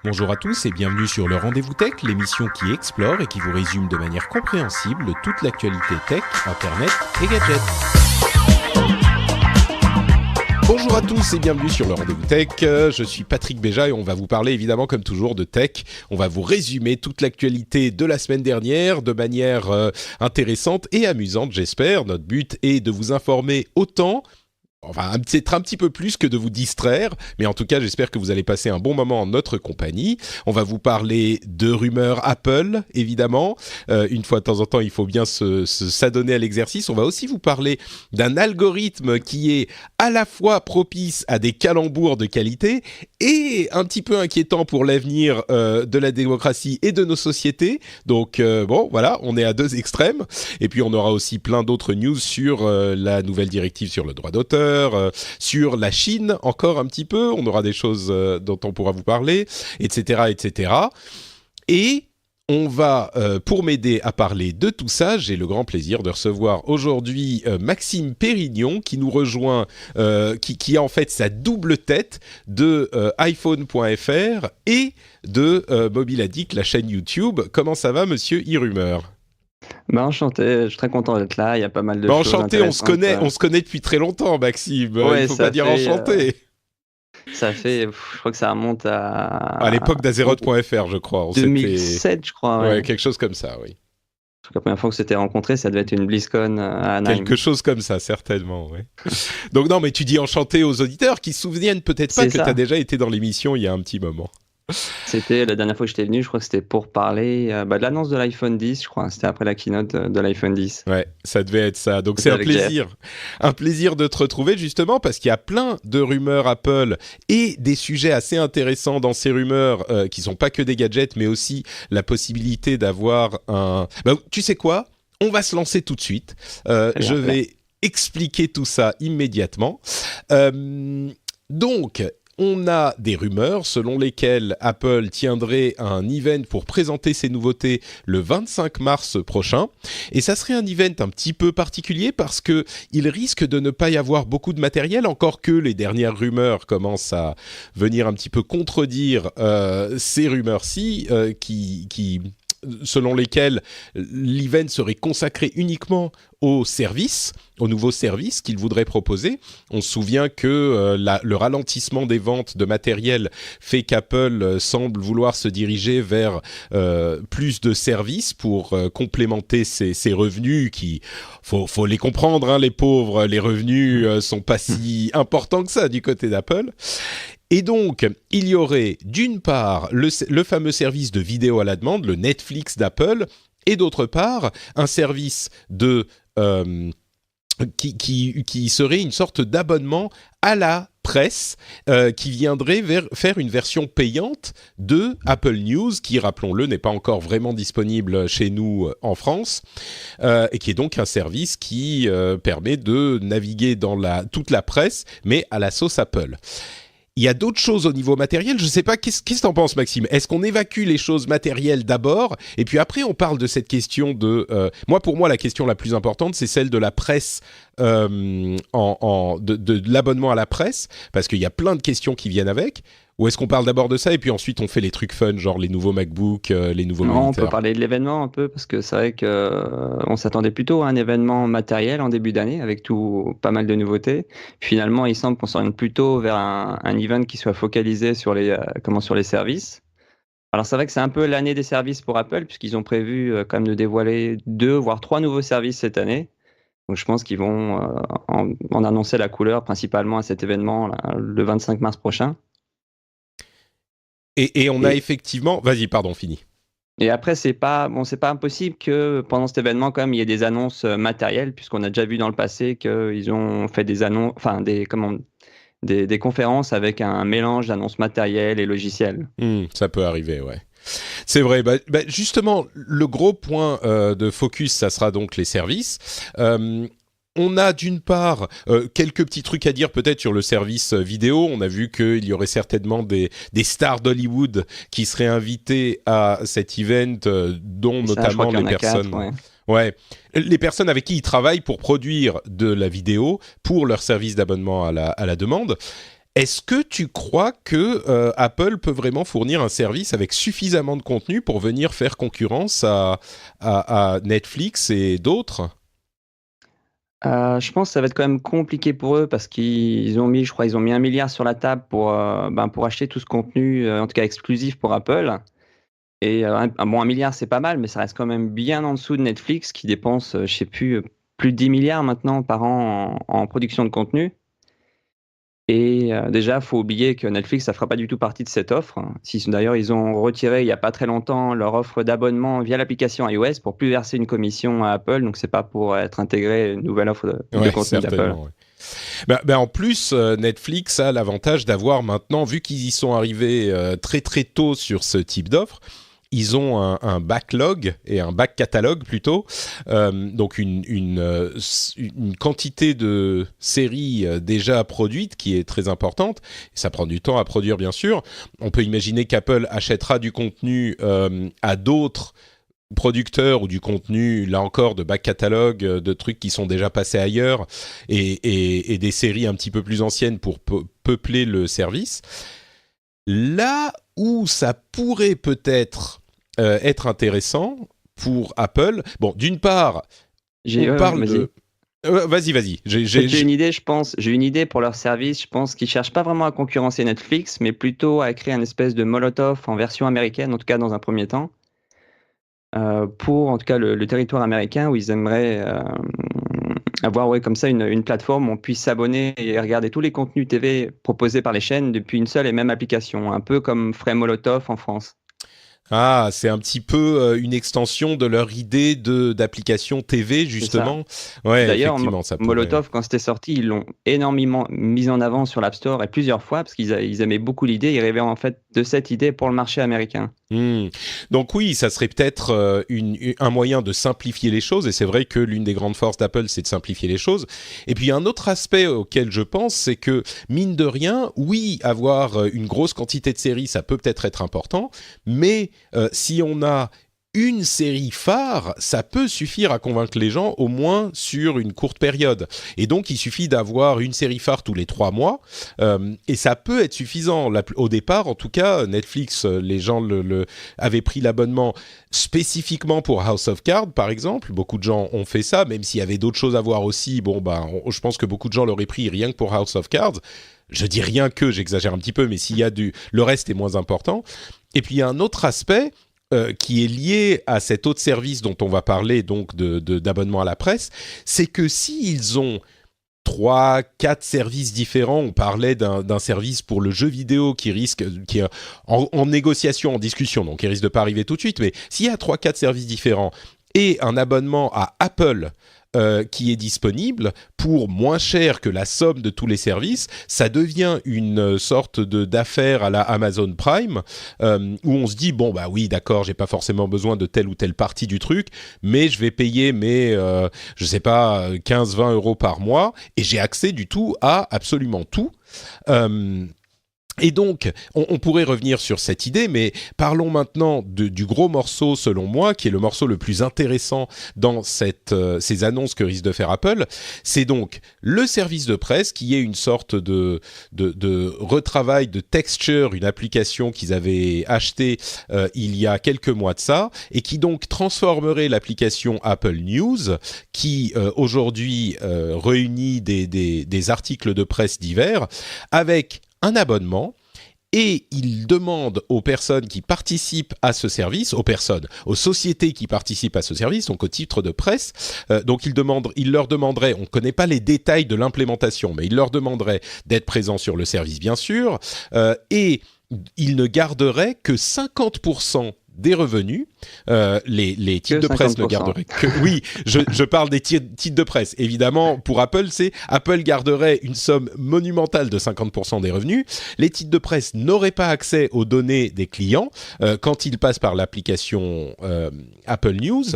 Bonjour à tous et bienvenue sur le Rendez-vous Tech, l'émission qui explore et qui vous résume de manière compréhensible toute l'actualité tech, internet et gadgets. Bonjour à tous et bienvenue sur le Rendez-vous Tech, je suis Patrick Béja et on va vous parler évidemment comme toujours de tech. On va vous résumer toute l'actualité de la semaine dernière de manière intéressante et amusante j'espère. Notre but est de vous informer autant, enfin, peut-être un petit peu plus que de vous distraire, mais en tout cas, j'espère que vous allez passer un bon moment en notre compagnie. On va vous parler de rumeurs Apple, évidemment. Une fois de temps en temps, il faut bien s'adonner à l'exercice. On va aussi vous parler d'un algorithme qui est à la fois propice à des calembours de qualité et un petit peu inquiétant pour l'avenir de la démocratie et de nos sociétés. Donc, bon, voilà, on est à deux extrêmes. Et puis, on aura aussi plein d'autres news sur la nouvelle directive sur le droit d'auteur, sur la Chine encore un petit peu, on aura des choses dont on pourra vous parler, etc., etc. Et on va, pour m'aider à parler de tout ça, j'ai le grand plaisir de recevoir aujourd'hui Maxime Pérignon qui nous rejoint, qui a en fait sa double tête de iPhone.fr et de Mobile Addict, la chaîne YouTube. Comment ça va, monsieur iRumeur ? Enchanté, je suis très content d'être là, il y a pas mal de choses enchanté, on se connaît depuis très longtemps, Maxime, ouais, il faut pas dire enchanté. Ça fait, je crois que ça remonte à l'époque d'Azeroth.fr, je crois. 2007, je crois. Ouais, quelque chose comme ça, oui. La première fois que s'était rencontré, ça devait être une BlizzCon à Anaheim. Quelque chose comme ça, certainement, oui. Donc non, mais tu dis enchanté aux auditeurs qui se souviennent peut-être pas que tu as déjà été dans l'émission il y a un petit moment. C'était la dernière fois que j'étais venu, je crois que c'était pour parler de l'annonce de l'iPhone 10, je crois. C'était après la keynote de l'iPhone 10. Ouais, ça devait être ça. Donc c'est un plaisir. Un plaisir de te retrouver justement parce qu'il y a plein de rumeurs Apple et des sujets assez intéressants dans ces rumeurs qui sont pas que des gadgets, mais aussi la possibilité d'avoir un... tu sais quoi ? On va se lancer tout de suite. Je vais expliquer tout ça immédiatement. Donc... on a des rumeurs selon lesquelles Apple tiendrait un event pour présenter ses nouveautés le 25 mars prochain. Et ça serait un event un petit peu particulier parce qu'il risque de ne pas y avoir beaucoup de matériel, encore que les dernières rumeurs commencent à venir un petit peu contredire ces rumeurs-ci selon lesquelles l'event serait consacré uniquement aux services, aux nouveaux services qu'il voudrait proposer. On se souvient que le ralentissement des ventes de matériel fait qu'Apple semble vouloir se diriger vers plus de services pour complémenter ses revenus qui, faut les comprendre, hein, les pauvres, les revenus sont pas si importants que ça du côté d'Apple. Et donc, il y aurait d'une part le fameux service de vidéo à la demande, le Netflix d'Apple, et d'autre part un service qui serait une sorte d'abonnement à la presse qui viendrait faire une version payante de Apple News, qui, rappelons-le, n'est pas encore vraiment disponible chez nous en France, et qui est donc un service qui permet de naviguer dans toute la presse, mais à la sauce Apple. Il y a d'autres choses au niveau matériel. Je ne sais pas, qu'est-ce que tu en penses, Maxime ? Est-ce qu'on évacue les choses matérielles d'abord ? Et puis après, on parle de cette question de... pour moi, la question la plus importante, c'est celle de la presse, de l'abonnement à la presse, parce qu'il y a plein de questions qui viennent avec. Ou est-ce qu'on parle d'abord de ça et puis ensuite on fait les trucs fun, genre les nouveaux MacBook, les nouveaux moniteurs ? On peut parler de l'événement un peu, parce que c'est vrai qu'on s'attendait plutôt à un événement matériel en début d'année, avec pas mal de nouveautés. Finalement, il semble qu'on s'oriente plutôt vers un event qui soit focalisé sur les services. Alors c'est vrai que c'est un peu l'année des services pour Apple, puisqu'ils ont prévu quand même de dévoiler 2 voire 3 nouveaux services cette année. Donc je pense qu'ils vont en annoncer la couleur principalement à cet événement là, le 25 mars prochain. Et on a effectivement... Vas-y, pardon, fini. Et après, c'est pas impossible que pendant cet événement, quand même, il y ait des annonces matérielles, puisqu'on a déjà vu dans le passé qu'ils ont fait des annonces, enfin des conférences avec un mélange d'annonces matérielles et logicielles. Ça peut arriver, ouais. C'est vrai. Justement, le gros point de focus, ça sera donc les services. On a d'une part quelques petits trucs à dire peut-être sur le service vidéo. On a vu qu'il y aurait certainement des stars d'Hollywood qui seraient invitées à cet event, dont notamment les personnes... 4, ouais. Ouais, les personnes avec qui ils travaillent pour produire de la vidéo pour leur service d'abonnement à la demande. Est-ce que tu crois que Apple peut vraiment fournir un service avec suffisamment de contenu pour venir faire concurrence à Netflix et d'autres? Je pense que ça va être quand même compliqué pour eux parce qu'ils ont mis, je crois, ils ont mis 1 milliard sur la table pour acheter tout ce contenu, en tout cas exclusif pour Apple. Et bon, 1 milliard, c'est pas mal, mais ça reste quand même bien en dessous de Netflix qui dépense, je sais plus de 10 milliards maintenant par an en production de contenu. Et déjà, faut oublier que Netflix, ça fera pas du tout partie de cette offre. Si d'ailleurs, ils ont retiré il y a pas très longtemps leur offre d'abonnement via l'application iOS pour plus verser une commission à Apple, donc c'est pas pour être intégré une nouvelle offre de Ouais, contenu d'Apple. certainement. Ouais. En plus, Netflix a l'avantage d'avoir maintenant, vu qu'ils y sont arrivés très très tôt sur ce type d'offre, ils ont un backlog et un back catalogue plutôt, donc une quantité de séries déjà produites qui est très importante. Ça prend du temps à produire, bien sûr. On peut imaginer qu'Apple achètera du contenu à d'autres producteurs ou du contenu, là encore, de back catalogue, de trucs qui sont déjà passés ailleurs et des séries un petit peu plus anciennes pour peupler le service. Là où ça pourrait peut-être être intéressant pour Apple, bon, d'une part, on parle Vas-y. de... Vas-y. J'ai une idée, je pense. J'ai une idée pour leur service. Je pense qu'ils cherchent pas vraiment à concurrencer Netflix, mais plutôt à créer un espèce de Molotov en version américaine, en tout cas dans un premier temps, pour en tout cas le territoire américain où ils aimeraient avoir comme ça une plateforme où on puisse s'abonner et regarder tous les contenus TV proposés par les chaînes depuis une seule et même application, un peu comme ferait Molotov en France. Ah, c'est un petit peu une extension de leur idée d'application TV, justement. Ouais, D'ailleurs, effectivement, ça pourrait... Molotov, quand c'était sorti, ils l'ont énormément mis en avant sur l'App Store et plusieurs fois parce qu'ils aimaient beaucoup l'idée. Ils rêvaient en fait de cette idée pour le marché américain. Donc oui, ça serait peut-être un moyen de simplifier les choses, et c'est vrai que l'une des grandes forces d'Apple, c'est de simplifier les choses. Et puis un autre aspect auquel je pense, c'est que, mine de rien, oui, avoir une grosse quantité de séries, ça peut peut-être être important, mais si on a une série phare, ça peut suffire à convaincre les gens, au moins sur une courte période. Et donc, il suffit d'avoir une série phare tous les 3 mois, et ça peut être suffisant. Au départ, en tout cas, Netflix, les gens avaient pris l'abonnement spécifiquement pour House of Cards, par exemple. Beaucoup de gens ont fait ça, même s'il y avait d'autres choses à voir aussi. Bon, je pense que beaucoup de gens l'auraient pris rien que pour House of Cards. Je dis rien que, j'exagère un petit peu, mais s'il y a le reste est moins important. Et puis, il y a un autre aspect qui est lié à cet autre service dont on va parler, donc d'abonnement à la presse, c'est que s'ils ont 3-4 services différents, on parlait d'un service pour le jeu vidéo qui est en négociation, en discussion, donc il risque de pas arriver tout de suite, mais s'il y a 3-4 services différents et un abonnement à Apple qui est disponible pour moins cher que la somme de tous les services, ça devient une sorte d'affaire à la Amazon Prime où on se dit bon bah oui d'accord, j'ai pas forcément besoin de telle ou telle partie du truc, mais je vais payer mes je sais pas 15-20 euros par mois et j'ai accès du tout à absolument tout. Et donc, on pourrait revenir sur cette idée, mais parlons maintenant du gros morceau, selon moi, qui est le morceau le plus intéressant dans ces annonces que risque de faire Apple. C'est donc le service de presse, qui est une sorte de retravail de Texture, une application qu'ils avaient achetée il y a quelques mois de ça, et qui donc transformerait l'application Apple News, qui aujourd'hui réunit des articles de presse divers, avec un abonnement, et il demande aux personnes qui participent à ce service, aux sociétés qui participent à ce service, donc aux titres de presse, donc il leur demanderait, on ne connaît pas les détails de l'implémentation, mais il leur demanderait d'être présents sur le service bien sûr, et il ne garderait que 50% des revenus, les titres de presse ne garderaient que... Oui, je parle des titres de presse. Évidemment, pour Apple, Apple garderait une somme monumentale de 50% des revenus. Les titres de presse n'auraient pas accès aux données des clients quand ils passent par l'application Apple News.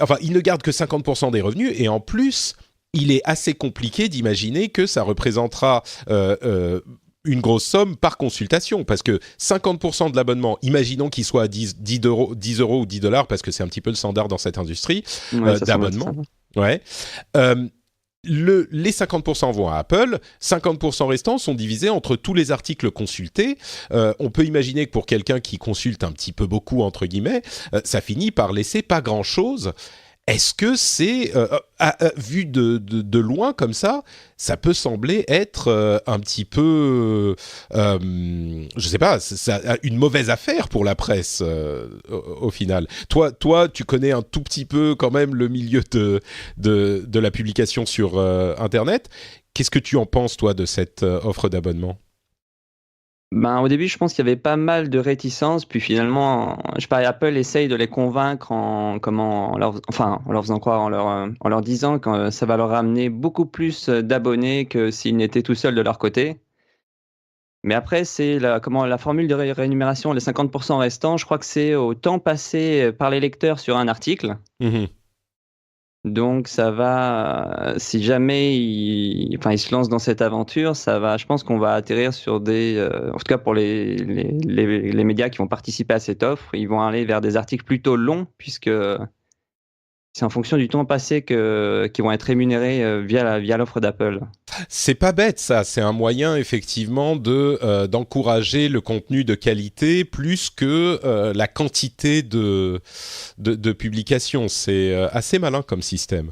Enfin, ils ne gardent que 50% des revenus et en plus, il est assez compliqué d'imaginer que ça représentera... une grosse somme par consultation, parce que 50% de l'abonnement, imaginons qu'il soit à 10 euros ou 10 $, parce que c'est un petit peu le standard dans cette industrie d'abonnement. Ouais. les 50% vont à Apple, 50% restants sont divisés entre tous les articles consultés. On peut imaginer que pour quelqu'un qui consulte un petit peu beaucoup, entre guillemets, ça finit par laisser pas grand-chose. Est-ce que c'est, vu de loin comme ça peut sembler être un petit peu, je sais pas, une mauvaise affaire pour la presse au final. Toi, tu connais un tout petit peu quand même le milieu de la publication sur Internet. Qu'est-ce que tu en penses, toi, de cette offre d'abonnement ? Ben, au début, je pense qu'il y avait pas mal de réticences, puis finalement, Apple essaye de les convaincre en leur faisant croire, en leur disant que ça va leur ramener beaucoup plus d'abonnés que s'ils n'étaient tout seuls de leur côté. Mais après, c'est la formule de rémunération, les 50% restants, je crois que c'est au temps passé par les lecteurs sur un article. Mmh. Donc ça va, si jamais il se lance dans cette aventure, je pense qu'on va atterrir sur en tout cas pour les médias qui vont participer à cette offre, ils vont aller vers des articles plutôt longs, puisque c'est en fonction du temps passé qu'ils vont être rémunérés via l'offre d'Apple. C'est pas bête, ça. C'est un moyen effectivement d'encourager le contenu de qualité plus que la quantité de publications. C'est assez malin comme système.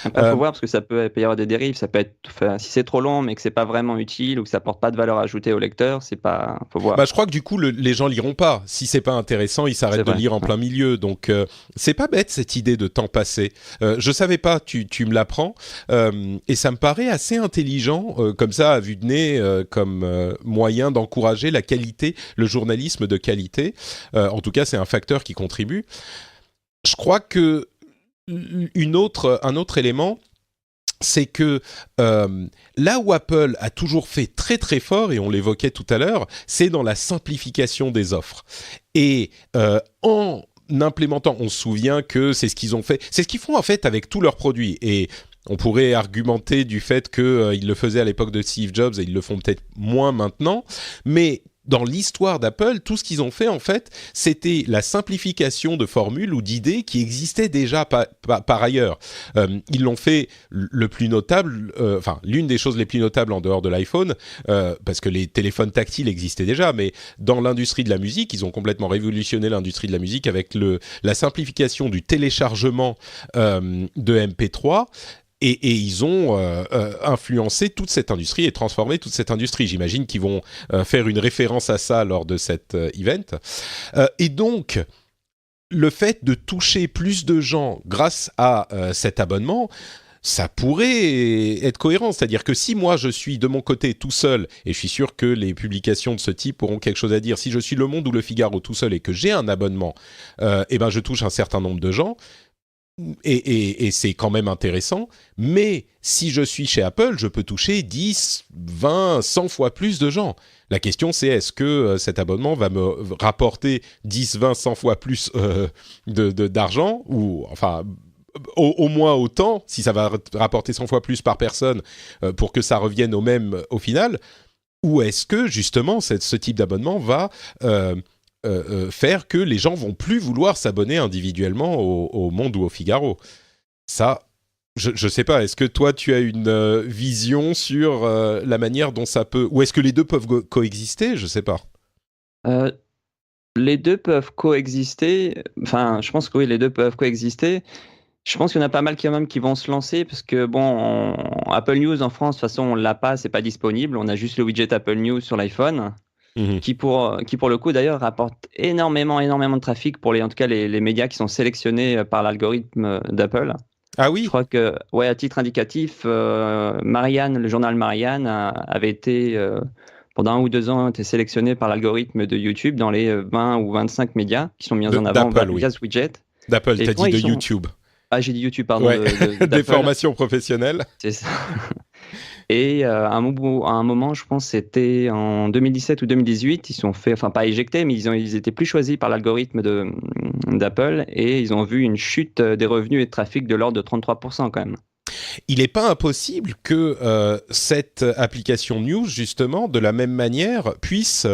Après, faut voir, parce que ça peut y avoir des dérives. Ça peut être, si c'est trop long, mais que c'est pas vraiment utile ou que ça porte pas de valeur ajoutée au lecteur, faut voir. Je crois que du coup, les gens liront pas. Si c'est pas intéressant, ils s'arrêtent de lire en plein milieu. Donc, c'est pas bête cette idée de temps passé. Je savais pas. Tu me l'apprends, et ça me paraît assez intelligent, comme ça à vue de nez, comme moyen d'encourager la qualité, le journalisme de qualité. En tout cas, c'est un facteur qui contribue. Je crois que un autre élément, c'est que là où Apple a toujours fait très très fort, et on l'évoquait tout à l'heure, c'est dans la simplification des offres. Et en implémentant, on se souvient que c'est ce qu'ils ont fait, c'est ce qu'ils font en fait avec tous leurs produits. Et on pourrait argumenter du fait qu'ils le faisaient à l'époque de Steve Jobs et ils le font peut-être moins maintenant, mais dans l'histoire d'Apple, tout ce qu'ils ont fait, en fait, c'était la simplification de formules ou d'idées qui existaient déjà par ailleurs. Ils l'ont fait le plus notable, l'une des choses les plus notables en dehors de l'iPhone, parce que les téléphones tactiles existaient déjà, mais dans l'industrie de la musique, ils ont complètement révolutionné l'industrie de la musique avec la simplification du téléchargement de MP3. Et ils ont influencé toute cette industrie et transformé toute cette industrie. J'imagine qu'ils vont faire une référence à ça lors de cet event. Et donc, le fait de toucher plus de gens grâce à cet abonnement, ça pourrait être cohérent. C'est-à-dire que si moi, je suis de mon côté tout seul, et je suis sûr que les publications de ce type auront quelque chose à dire, si je suis Le Monde ou Le Figaro tout seul et que j'ai un abonnement, je touche un certain nombre de gens. Et c'est quand même intéressant, mais si je suis chez Apple, je peux toucher 10, 20, 100 fois plus de gens. La question, c'est est-ce que cet abonnement va me rapporter 10, 20, 100 fois plus d'argent, ou enfin au moins autant, si ça va rapporter 100 fois plus par personne, pour que ça revienne au même au final, ou est-ce que justement ce type d'abonnement va faire que les gens vont plus vouloir s'abonner individuellement au Monde ou au Figaro. Ça, je sais pas. Est-ce que toi, tu as une vision sur la manière dont ça peut... Ou est-ce que les deux peuvent coexister ? Je sais pas. Les deux peuvent coexister. Enfin, je pense que oui, les deux peuvent coexister. Je pense qu'il y en a pas mal quand même qui vont se lancer parce que Apple News en France, de toute façon, on l'a pas, c'est pas disponible. On a juste le widget Apple News sur l'iPhone. Qui pour le coup d'ailleurs rapporte énormément de trafic pour en tout cas les médias qui sont sélectionnés par l'algorithme d'Apple. Ah oui ? Je crois que, à titre indicatif, Marianne, le journal Marianne avait été, pendant 1 ou 2 ans, été sélectionné par l'algorithme de YouTube dans les 20 ou 25 médias qui sont mis en avant via ce widget. D'Apple, t'as dit de YouTube. Ah, j'ai dit YouTube, pardon. Ouais. Des formations professionnelles. C'est ça. Et à un moment, je pense c'était en 2017 ou 2018, ils sont fait, enfin pas éjectés, mais ils étaient plus choisis par l'algorithme d'Apple et ils ont vu une chute des revenus et de trafic de l'ordre de 33% quand même. il n'est pas impossible que cette application News, justement, de la même manière, puisse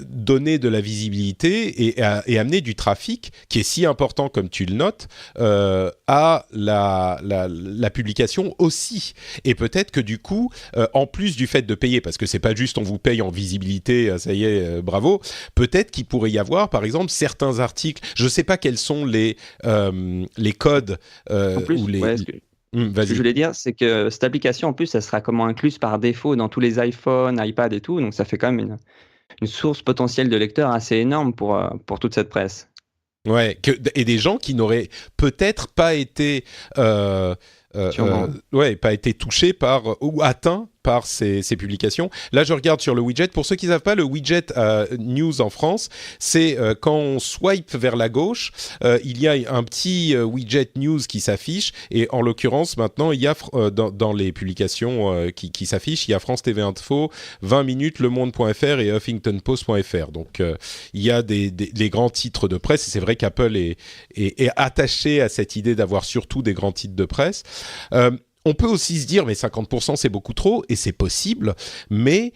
donner de la visibilité et amener du trafic, qui est si important, comme tu le notes, à la publication aussi. Et peut-être que du coup, en plus du fait de payer, parce que c'est pas juste on vous paye en visibilité, ça y est, bravo, peut-être qu'il pourrait y avoir, par exemple, certains articles, je ne sais pas quels sont les codes En plus, ou les... ouais, ce que je vas-y. voulais dire, c'est que cette application, en plus, elle sera comment incluse par défaut dans tous les iPhones, iPad et tout. Donc, ça fait quand même une source potentielle de lecteurs assez énorme pour toute cette presse. Ouais, et des gens qui n'auraient peut-être pas été, Sûrement. pas été touchés par ou atteints par ces publications. Là, je regarde sur le widget. Pour ceux qui ne savent pas, le widget News en France, c'est quand on swipe vers la gauche, il y a un petit widget News qui s'affiche. Et en l'occurrence, maintenant, il y a dans les publications qui s'affichent, il y a France TV Info, 20 minutes, lemonde.fr et huffingtonpost.fr. Donc, il y a les grands titres de presse. Et c'est vrai qu'Apple est attaché à cette idée d'avoir surtout des grands titres de presse. On peut aussi se dire, mais 50% c'est beaucoup trop, et c'est possible, mais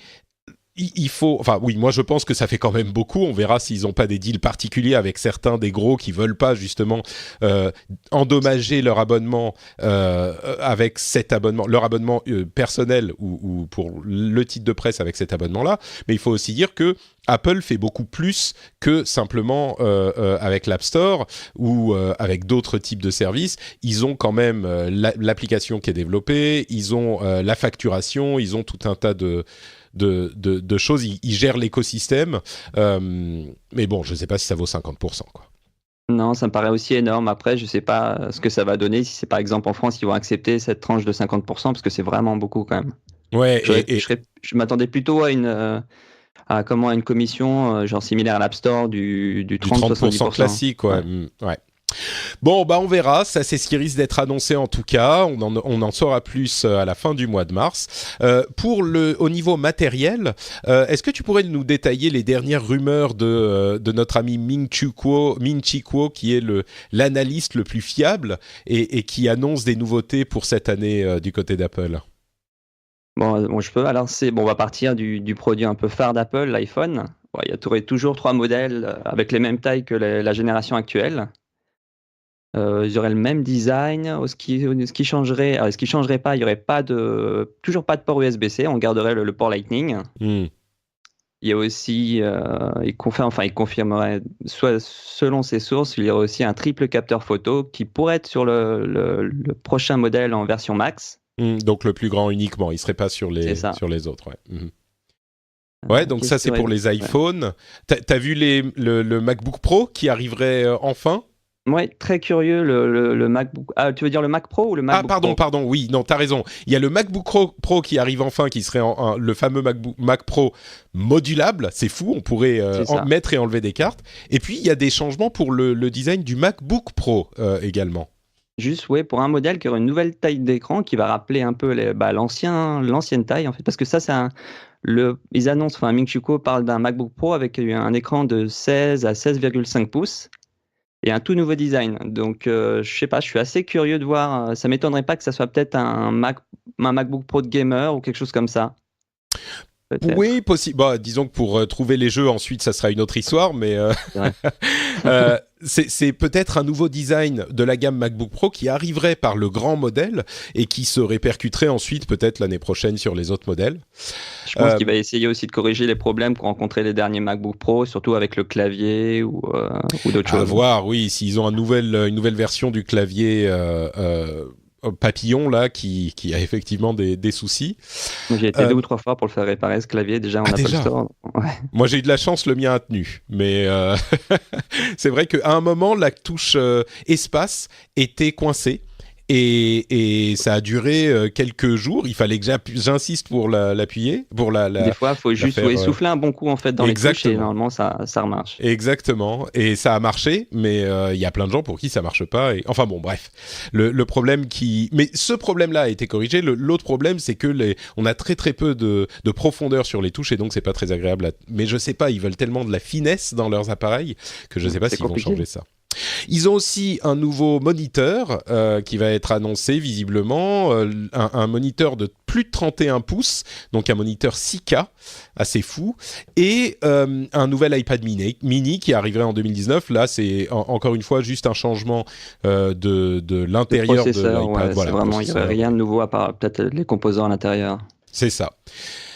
il faut... Enfin oui, moi je pense que ça fait quand même beaucoup, on verra s'ils n'ont pas des deals particuliers avec certains des gros qui veulent pas justement endommager leur abonnement avec cet abonnement, leur abonnement personnel ou pour le titre de presse avec cet abonnement-là, mais il faut aussi dire que Apple fait beaucoup plus que simplement avec l'App Store ou avec d'autres types de services. Ils ont quand même l'application qui est développée, ils ont la facturation, ils ont tout un tas de choses. Ils gèrent l'écosystème. Mais bon, je ne sais pas si ça vaut 50%, quoi. Non, ça me paraît aussi énorme. Après, je ne sais pas ce que ça va donner, si c'est par exemple en France, ils vont accepter cette tranche de 50%, parce que c'est vraiment beaucoup quand même. Ouais, Je m'attendais plutôt à une commission genre similaire à l'App Store du du 30% 30-70%. classique, ouais. Ouais. Bon, bah on verra, ça c'est ce qui risque d'être annoncé en tout cas, on en saura plus à la fin du mois de mars. Au niveau matériel, est-ce que tu pourrais nous détailler les dernières rumeurs de notre ami Ming-Chi Kuo, qui est l'analyste le plus fiable et qui annonce des nouveautés pour cette année du côté d'Apple? Bon, je peux. Alors, on va partir du produit un peu phare d'Apple, l'iPhone. Bon, il y aurait toujours 3 modèles avec les mêmes tailles que la génération actuelle. Ils auraient le même design. Ce qui changerait, alors, ce qui changerait pas, il y aurait toujours pas de port USB-C. On garderait le port Lightning. Il y a aussi, il confirmerait, soit selon ses sources, il y aurait aussi un triple capteur photo qui pourrait être sur le prochain modèle en version Max. Donc le plus grand uniquement, il serait pas sur les autres. Ouais. Ouais, donc ça c'est pour les iPhones. Ouais. T'as vu le MacBook Pro qui arriverait enfin? Ouais, très curieux le MacBook. Ah, tu veux dire le Mac Pro ou le MacBook Pro? Pardon, oui, non, t'as raison. Il y a le MacBook Pro qui arrive enfin, qui serait le fameux Mac Pro modulable. C'est fou, on pourrait mettre et enlever des cartes. Et puis, il y a des changements pour le design du MacBook Pro également. Juste, ouais, pour un modèle qui aura une nouvelle taille d'écran qui va rappeler un peu l'ancienne taille, en fait. Parce que ça, ils annoncent, enfin, Ming-Chi Kuo parle d'un MacBook Pro avec un écran de 16 à 16,5 pouces. Et un tout nouveau design. Donc, je sais pas, je suis assez curieux de voir. Ça m'étonnerait pas que ça soit peut-être un MacBook Pro de gamer ou quelque chose comme ça. Peut-être. Oui, possible. Bah, disons que pour trouver les jeux, ensuite, ça sera une autre histoire, mais c'est peut-être un nouveau design de la gamme MacBook Pro qui arriverait par le grand modèle et qui se répercuterait ensuite peut-être l'année prochaine sur les autres modèles. Je pense qu'il va essayer aussi de corriger les problèmes qu'ont rencontrés les derniers MacBook Pro, surtout avec le clavier ou d'autres choses. À voir, oui, s'ils ont une nouvelle version du clavier papillon là qui a effectivement des soucis. J'ai été 2 ou 3 fois pour le faire réparer ce clavier déjà en Apple Store. Ouais. Moi j'ai eu de la chance, le mien a tenu, mais c'est vrai qu'à un moment la touche espace était coincée. Et ça a duré quelques jours. Il fallait que j'insiste pour l'appuyer. Des fois, il faut juste souffler un bon coup en fait dans les touches et normalement ça remarche. Exactement. Et ça a marché, mais il y a plein de gens pour qui ça marche pas. Enfin bon, bref. Le problème mais ce problème-là a été corrigé. L'autre problème, c'est que on a très très peu de profondeur sur les touches et donc c'est pas très agréable. Mais je sais pas, ils veulent tellement de la finesse dans leurs appareils que je sais pas s'ils vont changer ça. Ils ont aussi un nouveau moniteur qui va être annoncé visiblement, un moniteur de plus de 31 pouces, donc un moniteur 4K, assez fou, et un nouvel iPad mini qui arriverait en 2019. Là, c'est encore une fois juste un changement de l'intérieur de l'iPad. Ouais, voilà, c'est vraiment, il n'y a rien de nouveau à part peut-être les composants à l'intérieur. C'est ça.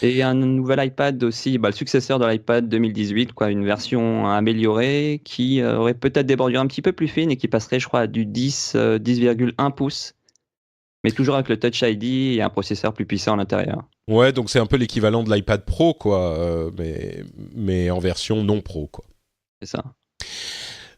Et un nouvel iPad aussi, le successeur de l'iPad 2018, une version améliorée qui aurait peut-être des bordures un petit peu plus fines et qui passerait, je crois, à du 10,1 pouces, mais toujours avec le Touch ID et un processeur plus puissant à l'intérieur. Ouais, donc c'est un peu l'équivalent de l'iPad Pro, mais en version non Pro, quoi. C'est ça.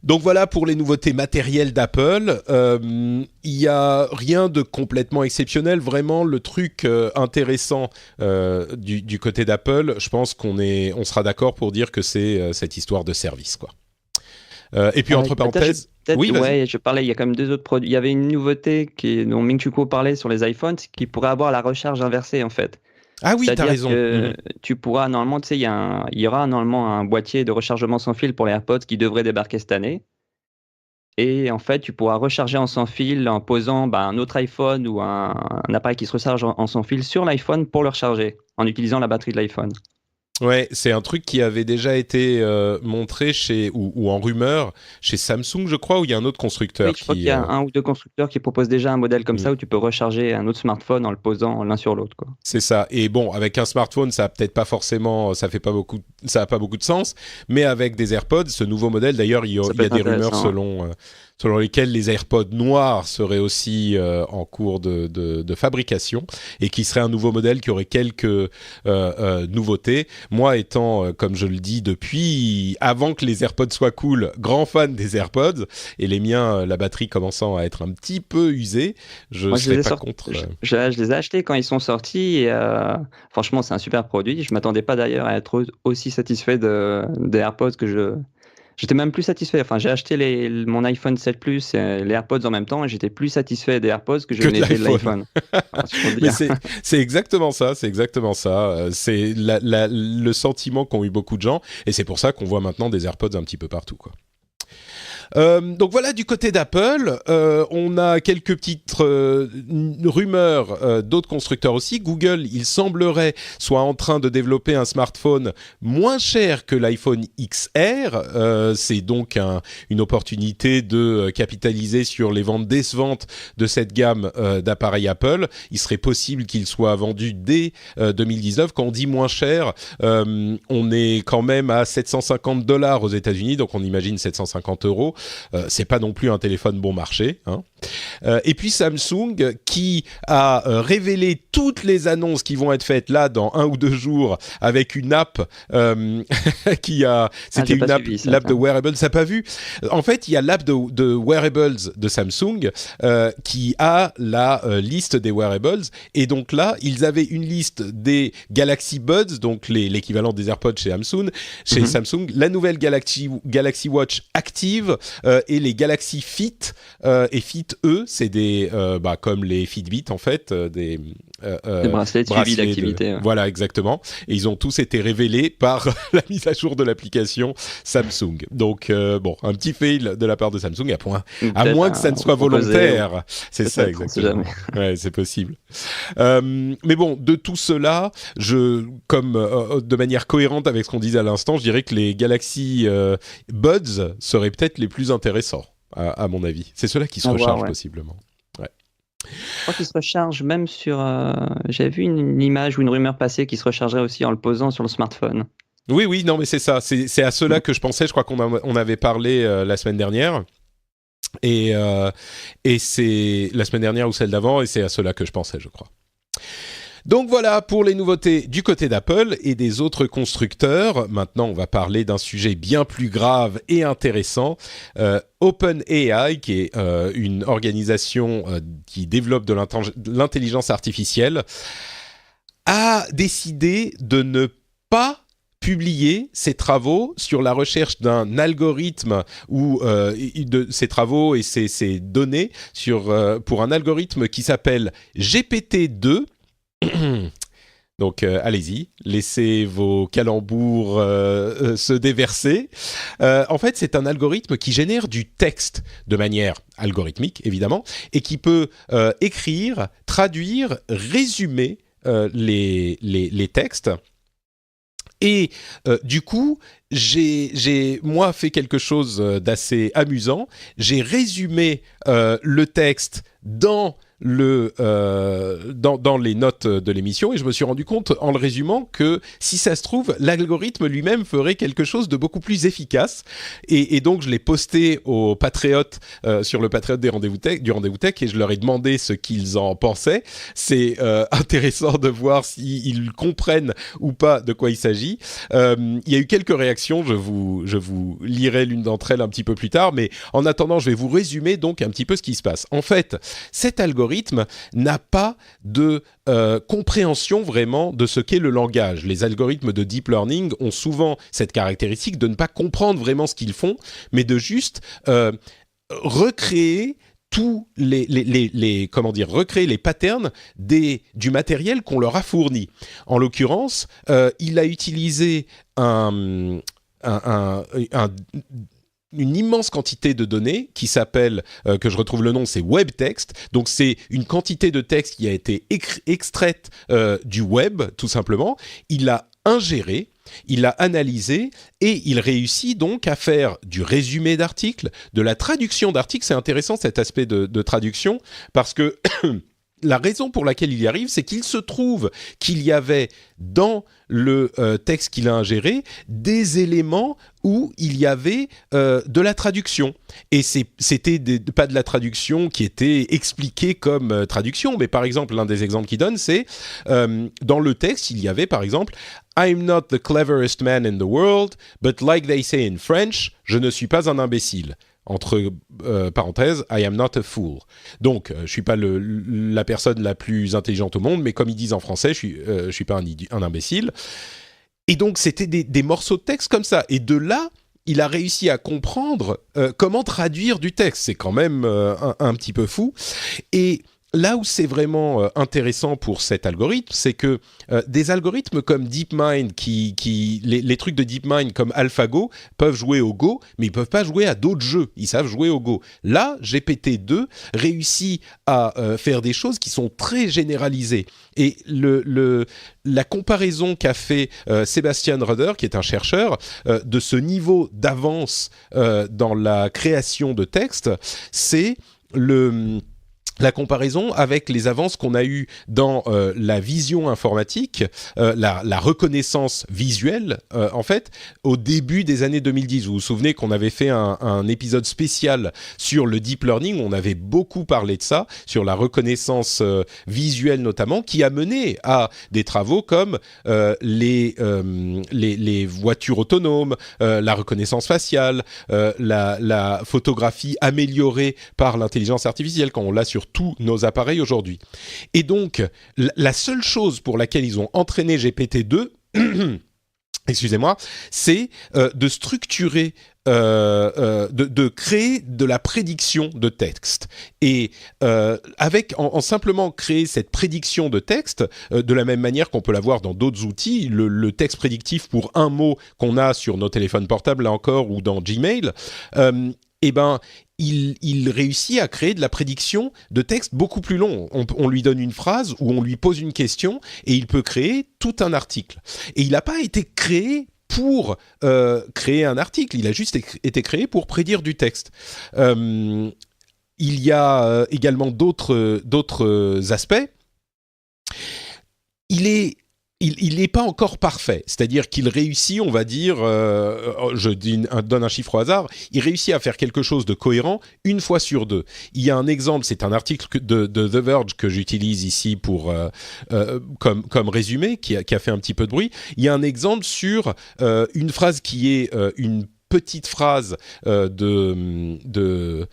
Donc voilà pour les nouveautés matérielles d'Apple. Il n'y a rien de complètement exceptionnel. Vraiment, le truc intéressant du côté d'Apple, je pense qu'on sera d'accord pour dire que c'est cette histoire de service, quoi. Et puis, entre parenthèses... Oui, ouais, je parlais, il y a quand même deux autres produits. Il y avait une nouveauté dont Ming Chi Kuo parlait sur les iPhones, qui pourrait avoir la recharge inversée, en fait. Ah oui, t'as raison. Que tu pourras, normalement, il y aura normalement un boîtier de rechargement sans fil pour les AirPods qui devrait débarquer cette année. Et en fait, tu pourras recharger en sans fil en posant un autre iPhone ou un appareil qui se recharge en sans fil sur l'iPhone pour le recharger, en utilisant la batterie de l'iPhone. Ouais, c'est un truc qui avait déjà été montré ou en rumeur chez Samsung, je crois, où il y a un autre constructeur. Oui, je crois qu'il y a un ou deux constructeurs qui proposent déjà un modèle comme ça où tu peux recharger un autre smartphone en le posant l'un sur l'autre, quoi. C'est ça. Et bon, avec un smartphone, ça a peut-être pas forcément, ça a pas beaucoup de sens. Mais avec des AirPods, ce nouveau modèle, d'ailleurs, il y a des rumeurs selon lesquelles les AirPods noirs seraient aussi en cours de fabrication et qui serait un nouveau modèle qui aurait quelques nouveautés. Moi, étant, comme je le dis depuis avant que les AirPods soient cool, grand fan des AirPods, et les miens, la batterie commençant à être un petit peu usée, je ne serais pas contre. Je les ai achetés quand ils sont sortis et franchement, c'est un super produit. Je ne m'attendais pas d'ailleurs à être aussi satisfait des AirPods que J'étais même plus satisfait. Enfin, j'ai acheté mon iPhone 7 Plus et les AirPods en même temps et j'étais plus satisfait des AirPods que je n'étais de l'iPhone. Mais c'est exactement ça. C'est exactement ça. C'est le sentiment qu'ont eu beaucoup de gens et c'est pour ça qu'on voit maintenant des AirPods un petit peu partout, quoi. Donc voilà, du côté d'Apple, on a quelques petites rumeurs d'autres constructeurs aussi. Google, il semblerait, soit en train de développer un smartphone moins cher que l'iPhone XR. C'est donc une opportunité de capitaliser sur les ventes décevantes de cette gamme d'appareils Apple. Il serait possible qu'il soit vendu dès 2019. Quand on dit moins cher, on est quand même à $750 aux États-Unis, donc on imagine 750 €. C'est pas non plus un téléphone bon marché, hein. Et puis Samsung qui a révélé toutes les annonces qui vont être faites là dans 1 ou 2 jours avec une app c'était une app, l'app de Wearables. T'as pas vu? En fait, il y a l'app de Wearables de Samsung qui a la liste des Wearables et donc là, ils avaient une liste des Galaxy Buds, donc l'équivalent des AirPods chez Samsung, la nouvelle Galaxy Watch Active et les Galaxy Fit et Fit E, c'est des comme les Fitbit en fait, des bracelets de suivi d'activité. Voilà, exactement. Et ils ont tous été révélés par la mise à jour de l'application Samsung. Donc un petit fail de la part de Samsung, à moins que ça ne soit volontaire. C'est ça, exactement. Ouais, c'est possible. Mais bon, de tout cela, de manière cohérente avec ce qu'on disait à l'instant, je dirais que les Galaxy Buds seraient peut-être les plus intéressants, à mon avis. C'est ceux-là qui se rechargent possiblement. Ouais. Je crois qu'il se recharge même sur... J'avais vu une image ou une rumeur passer qui se rechargerait aussi en le posant sur le smartphone. Oui, non, mais c'est ça. C'est à ceux-là que je pensais. Je crois qu'on avait parlé la semaine dernière. Et c'est la semaine dernière ou celle d'avant. Et c'est à ceux-là que je pensais, je crois. Donc voilà pour les nouveautés du côté d'Apple et des autres constructeurs. Maintenant, on va parler d'un sujet bien plus grave et intéressant. OpenAI, qui est une organisation qui développe de l'intelligence artificielle, a décidé de ne pas publier ses travaux sur la recherche d'un algorithme ou de ses travaux et ses données pour un algorithme qui s'appelle GPT-2. Donc allez-y, laissez vos calembours se déverser. En fait, c'est un algorithme qui génère du texte de manière algorithmique, évidemment, et qui peut écrire, traduire, résumer les textes. Et du coup, j'ai moi fait quelque chose d'assez amusant. J'ai résumé le texte dans dans les notes de l'émission, et je me suis rendu compte en le résumant que si ça se trouve, l'algorithme lui-même ferait quelque chose de beaucoup plus efficace, et donc je l'ai posté aux patriotes sur le Patreon du Rendez-vous Tech, et je leur ai demandé ce qu'ils en pensaient. C'est intéressant de voir s'ils comprennent ou pas de quoi il s'agit. Il y a eu quelques réactions, je vous lirai l'une d'entre elles un petit peu plus tard, mais en attendant, je vais vous résumer donc un petit peu ce qui se passe. En fait, cet algorithme n'a pas de compréhension vraiment de ce qu'est le langage. Les algorithmes de deep learning ont souvent cette caractéristique de ne pas comprendre vraiment ce qu'ils font, mais de juste recréer tous recréer les patterns du matériel qu'on leur a fourni. En l'occurrence, il a utilisé une immense quantité de données qui s'appelle, que je retrouve le nom, c'est WebText. Donc c'est une quantité de texte qui a été extraite du web, tout simplement. Il l'a ingéré, il l'a analysé, et il réussit donc à faire du résumé d'articles, de la traduction d'articles. C'est intéressant cet aspect de traduction, parce que la raison pour laquelle il y arrive, c'est qu'il se trouve qu'il y avait dans le texte qu'il a ingéré des éléments où il y avait de la traduction. Et c'était pas de la traduction qui était expliquée comme traduction, mais par exemple, l'un des exemples qu'il donne, c'est dans le texte, il y avait par exemple « I'm not the cleverest man in the world, but like they say in French, je ne suis pas un imbécile. » Entre parenthèses, I am not a fool. Donc, je suis pas la personne la plus intelligente au monde, mais comme ils disent en français, je suis pas un imbécile. Et donc, c'était des morceaux de texte comme ça. Et de là, il a réussi à comprendre comment traduire du texte. C'est quand même un petit peu fou. Et là où c'est vraiment intéressant pour cet algorithme, c'est que des algorithmes comme DeepMind, les trucs de DeepMind comme AlphaGo peuvent jouer au Go, mais ils peuvent pas jouer à d'autres jeux. Ils savent jouer au Go. Là, GPT-2 réussit à faire des choses qui sont très généralisées. Et la comparaison qu'a fait Sebastian Rudder, qui est un chercheur, de ce niveau d'avance dans la création de texte, c'est la comparaison avec les avances qu'on a eues dans la vision informatique, la reconnaissance visuelle, en fait, au début des années 2010. Vous vous souvenez qu'on avait fait un épisode spécial sur le deep learning, on avait beaucoup parlé de ça, sur la reconnaissance visuelle notamment, qui a mené à des travaux comme les voitures autonomes, la reconnaissance faciale, la photographie améliorée par l'intelligence artificielle, quand on l'a sur tous nos appareils aujourd'hui. Et donc, la seule chose pour laquelle ils ont entraîné GPT-2, excusez-moi, c'est de structurer, de créer de la prédiction de texte. Et en simplement créer cette prédiction de texte, de la même manière qu'on peut l'avoir dans d'autres outils, le texte prédictif pour un mot qu'on a sur nos téléphones portables, là encore, ou dans Gmail, il réussit à créer de la prédiction de texte beaucoup plus long. On lui donne une phrase ou on lui pose une question et il peut créer tout un article. Et il n'a pas été créé pour créer un article, il a juste été créé pour prédire du texte. Il y a également d'autres aspects. Il n'est pas encore parfait, c'est-à-dire qu'il réussit, on va dire, donne un chiffre au hasard, il réussit à faire quelque chose de cohérent une fois sur deux. Il y a un exemple, c'est un article de The Verge que j'utilise ici comme résumé, qui a fait un petit peu de bruit. Il y a un exemple sur une phrase qui est une petite phrase je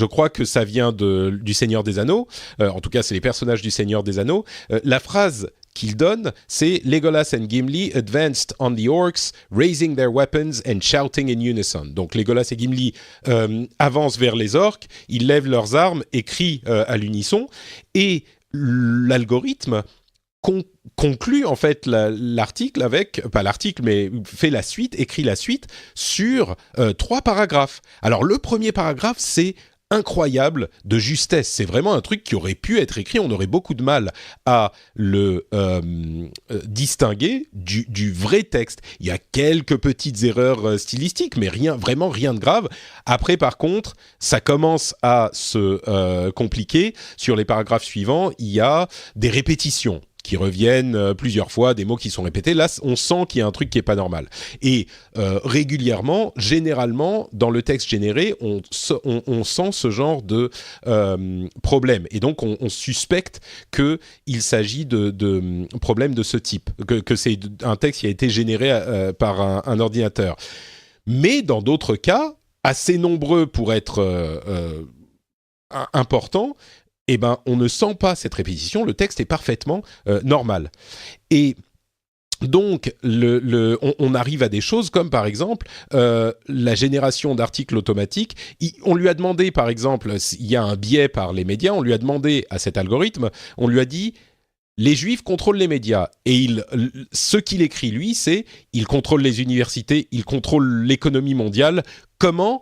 crois que ça vient du Seigneur des Anneaux, en tout cas c'est les personnages du Seigneur des Anneaux. La phrase qu'il donne, c'est Legolas and Gimli advanced on the orcs, raising their weapons and shouting in unison. Donc Legolas et Gimli avancent vers les orques, ils lèvent leurs armes et crient à l'unisson, et l'algorithme conclut en fait l'article avec, pas l'article, mais écrit la suite sur 3 paragraphes. Alors le premier paragraphe, c'est incroyable de justesse. C'est vraiment un truc qui aurait pu être écrit. On aurait beaucoup de mal à le distinguer du vrai texte. Il y a quelques petites erreurs stylistiques, mais vraiment rien de grave. Après, par contre, ça commence à se compliquer. Sur les paragraphes suivants, il y a des répétitions qui reviennent plusieurs fois, des mots qui sont répétés. Là, on sent qu'il y a un truc qui est pas normal. Et régulièrement, généralement, dans le texte généré, on sent ce genre de problème. Et donc, on suspecte qu'il s'agit de problèmes de ce type, que c'est un texte qui a été généré par un ordinateur. Mais dans d'autres cas, assez nombreux pour être importants, eh ben, on ne sent pas cette répétition, le texte est parfaitement normal. Et donc, on arrive à des choses comme, par exemple, la génération d'articles automatiques. On lui a demandé, par exemple, il y a un biais par les médias, on lui a demandé à cet algorithme, on lui a dit... Les Juifs contrôlent les médias et ce qu'il écrit, lui, c'est il contrôle les universités, il contrôle l'économie mondiale. Comment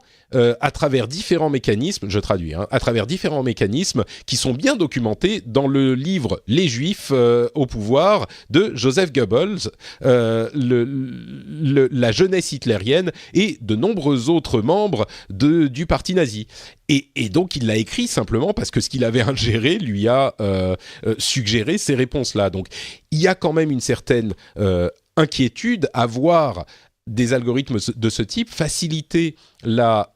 à travers différents mécanismes, je traduis, à travers différents mécanismes qui sont bien documentés dans le livre Les Juifs au pouvoir de Joseph Goebbels, la jeunesse hitlérienne et de nombreux autres membres du parti nazi. Et donc, il l'a écrit simplement parce que ce qu'il avait ingéré lui a suggéré ces réponses-là. Donc, il y a quand même une certaine inquiétude à voir des algorithmes de ce type faciliter la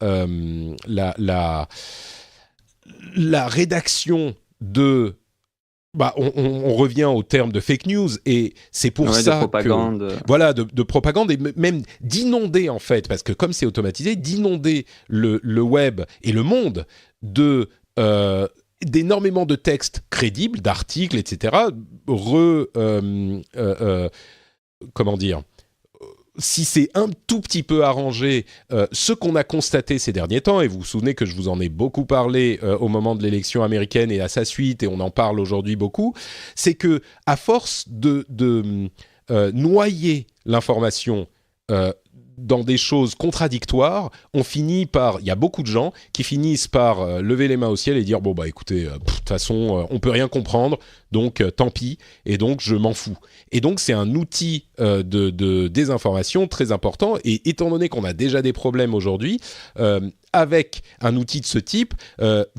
rédaction de... on revient au terme de fake news et c'est pour ça de propagande. De propagande et même d'inonder en fait, parce que comme c'est automatisé, d'inonder le web et le monde d'énormément de textes crédibles, d'articles, etc. Comment dire ? Si c'est un tout petit peu arrangé, ce qu'on a constaté ces derniers temps, et vous vous souvenez que je vous en ai beaucoup parlé au moment de l'élection américaine et à sa suite, et on en parle aujourd'hui beaucoup, c'est que à force de noyer l'information dans des choses contradictoires, il y a beaucoup de gens qui finissent par lever les mains au ciel et dire bon écoutez, de toute façon on peut rien comprendre, donc tant pis, et donc je m'en fous. Et donc c'est un outil de désinformation très important, et étant donné qu'on a déjà des problèmes aujourd'hui avec un outil de ce type,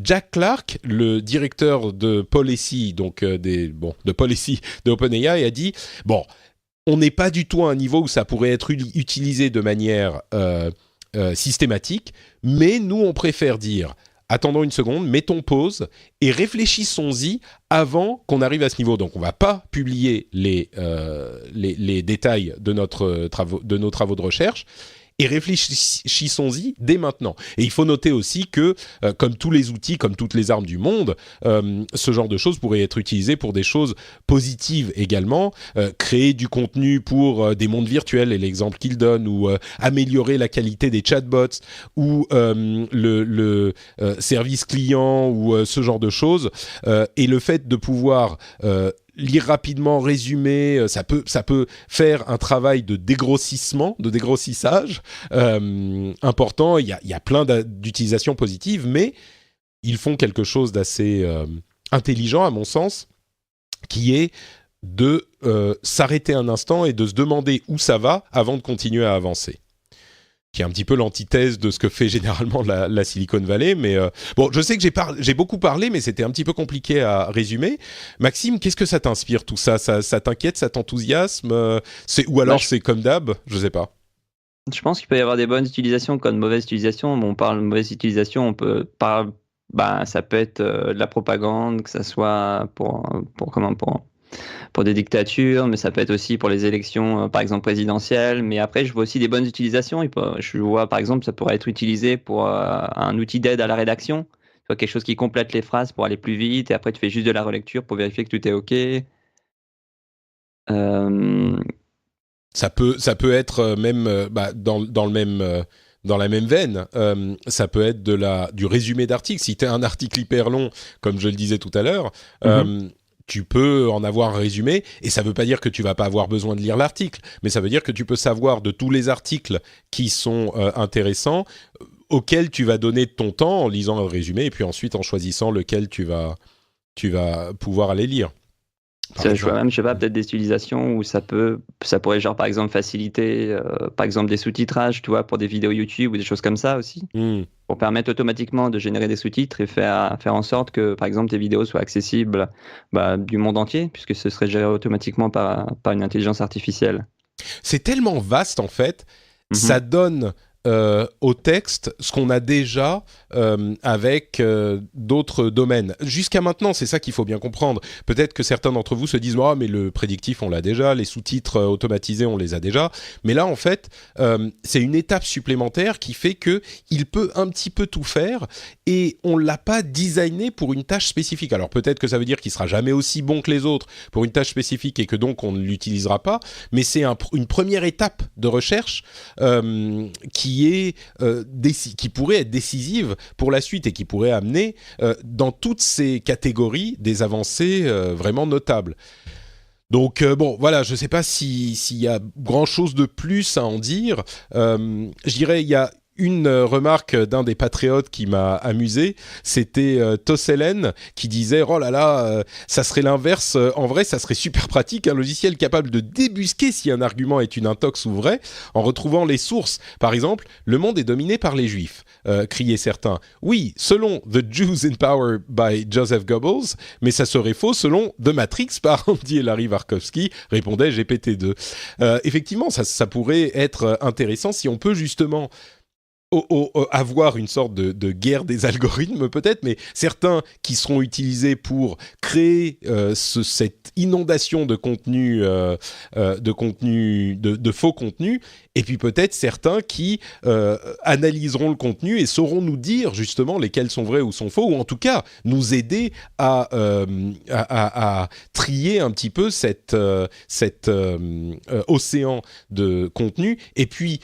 Jack Clark, le directeur de policy, donc de policy de OpenAI, a dit on n'est pas du tout à un niveau où ça pourrait être utilisé de manière systématique, mais nous, on préfère dire « Attendons une seconde, mettons pause et réfléchissons-y avant qu'on arrive à ce niveau. » Donc, on ne va pas publier les détails de nos travaux de recherche, et réfléchissons-y dès maintenant. Et il faut noter aussi que, comme tous les outils, comme toutes les armes du monde, ce genre de choses pourrait être utilisé pour des choses positives également. Créer du contenu pour des mondes virtuels, et l'exemple qu'il donne, ou améliorer la qualité des chatbots, ou le service client, ou ce genre de choses. Et le fait de pouvoir... lire rapidement, résumer, ça peut faire un travail de dégrossissage important. Il y a plein d'utilisations positives, mais ils font quelque chose d'assez intelligent, à mon sens, qui est de s'arrêter un instant et de se demander où ça va avant de continuer à avancer. Qui est un petit peu l'antithèse de ce que fait généralement la Silicon Valley. Mais je sais que j'ai beaucoup parlé, mais c'était un petit peu compliqué à résumer. Maxime, qu'est-ce que ça t'inspire tout ça ? Ça t'inquiète, ça t'enthousiasme ? Ou alors c'est comme d'hab ? Je sais pas. Je pense qu'il peut y avoir des bonnes utilisations comme de mauvaises utilisations. On parle de mauvaise utilisation, ça peut être de la propagande, que ça soit pour des dictatures, mais ça peut être aussi pour les élections, par exemple présidentielles. Mais après, je vois aussi des bonnes utilisations. Je vois, par exemple, ça pourrait être utilisé pour un outil d'aide à la rédaction. Tu vois, quelque chose qui complète les phrases pour aller plus vite, et après, tu fais juste de la relecture pour vérifier que tout est OK. Ça peut être même dans la même veine, ça peut être du résumé d'article. Si tu as un article hyper long, comme je le disais tout à l'heure, tu peux en avoir un résumé, et ça ne veut pas dire que tu vas pas avoir besoin de lire l'article, mais ça veut dire que tu peux savoir de tous les articles qui sont intéressants, auxquels tu vas donner de ton temps en lisant un résumé, et puis ensuite en choisissant lequel tu vas pouvoir aller lire. Je vois même, je sais pas, peut-être des utilisations où ça pourrait genre par exemple faciliter, par exemple des sous-titrages, tu vois, pour des vidéos YouTube ou des choses comme ça aussi, pour permettre automatiquement de générer des sous-titres et faire en sorte que, par exemple, tes vidéos soient accessibles du monde entier, puisque ce serait géré automatiquement par une intelligence artificielle. C'est tellement vaste en fait, ça donne au texte ce qu'on a déjà avec d'autres domaines. Jusqu'à maintenant, c'est ça qu'il faut bien comprendre. Peut-être que certains d'entre vous se disent « Ah, mais le prédictif, on l'a déjà, les sous-titres automatisés, on les a déjà. » Mais là, en fait, c'est une étape supplémentaire qui fait qu'il peut un petit peu tout faire et on ne l'a pas designé pour une tâche spécifique. Alors peut-être que ça veut dire qu'il ne sera jamais aussi bon que les autres pour une tâche spécifique et que donc on ne l'utilisera pas, mais c'est une première étape de recherche qui pourrait être décisive pour la suite et qui pourrait amener dans toutes ces catégories des avancées vraiment notables. Donc bon, voilà, je ne sais pas s'il y a grand-chose de plus à en dire. Je dirais, il y a une remarque d'un des patriotes qui m'a amusé, c'était Tosselen qui disait « Oh là là, ça serait l'inverse. En vrai, ça serait super pratique, un logiciel capable de débusquer si un argument est une intox ou vrai, en retrouvant les sources. Par exemple, le monde est dominé par les Juifs. » criaient certains. Oui, selon The Jews in Power by Joseph Goebbels, mais ça serait faux selon The Matrix par Andy et Larry Warkowski, répondait GPT-2. Effectivement, ça pourrait être intéressant si on peut justement avoir une sorte de guerre des algorithmes peut-être, mais certains qui seront utilisés pour créer cette inondation de contenu, de faux contenus, et puis peut-être certains qui analyseront le contenu et sauront nous dire justement lesquels sont vrais ou sont faux, ou en tout cas nous aider à trier un petit peu cet océan de contenu, et puis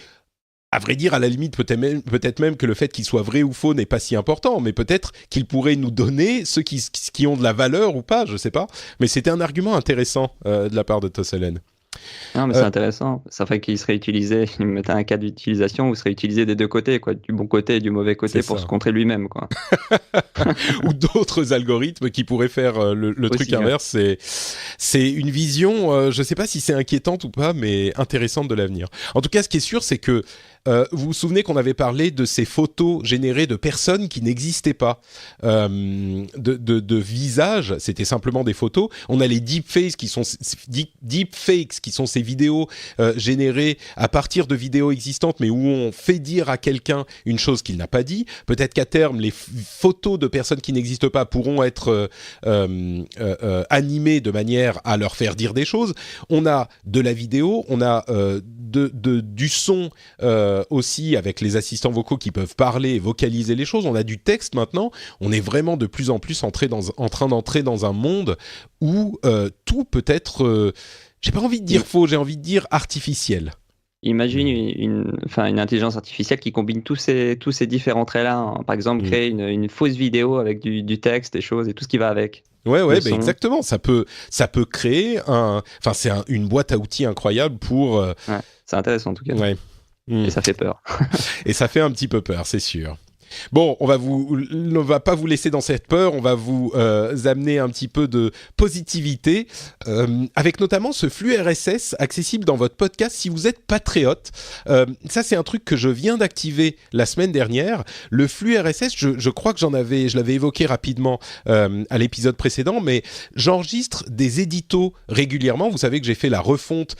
à vrai dire, à la limite, peut-être même que le fait qu'il soit vrai ou faux n'est pas si important, mais peut-être qu'il pourrait nous donner ceux qui ont de la valeur ou pas, je ne sais pas. Mais c'était un argument intéressant de la part de Tosselen. Non, mais c'est intéressant. Ça ferait qu'il serait utilisé, il mettait un cas d'utilisation où il serait utilisé des deux côtés, quoi, du bon côté et du mauvais côté pour se contrer lui-même, quoi. Ou d'autres algorithmes qui pourraient faire le truc inverse. C'est une vision, je ne sais pas si c'est inquiétante ou pas, mais intéressante de l'avenir. En tout cas, ce qui est sûr, c'est que vous vous souvenez qu'on avait parlé de ces photos générées de personnes qui n'existaient pas, de visages, c'était simplement des photos. On a les deepfakes qui sont ces vidéos générées à partir de vidéos existantes, mais où on fait dire à quelqu'un une chose qu'il n'a pas dit. Peut-être qu'à terme, les photos de personnes qui n'existent pas pourront être animées de manière à leur faire dire des choses. On a de la vidéo, on a du son aussi avec les assistants vocaux qui peuvent parler et vocaliser les choses. On a du texte maintenant. On est vraiment de plus en plus en train d'entrer dans un monde où tout peut être, j'ai pas envie de dire faux, j'ai envie de dire artificiel. Imagine une intelligence artificielle qui combine tous ces différents traits-là, hein. Par exemple, créer une fausse vidéo avec du texte, des choses et tout ce qui va avec. Ouais, exactement. Ça peut créer c'est une boîte à outils incroyable pour. Ouais, c'est intéressant en tout cas. Ouais. Et ça fait peur. Et ça fait un petit peu peur, c'est sûr. Bon, on va pas vous laisser dans cette peur, on va vous amener un petit peu de positivité, avec notamment ce flux RSS accessible dans votre podcast si vous êtes patriote. Ça, c'est un truc que je viens d'activer la semaine dernière. Le flux RSS, je crois que je l'avais évoqué rapidement à l'épisode précédent, mais j'enregistre des éditos régulièrement. Vous savez que j'ai fait la refonte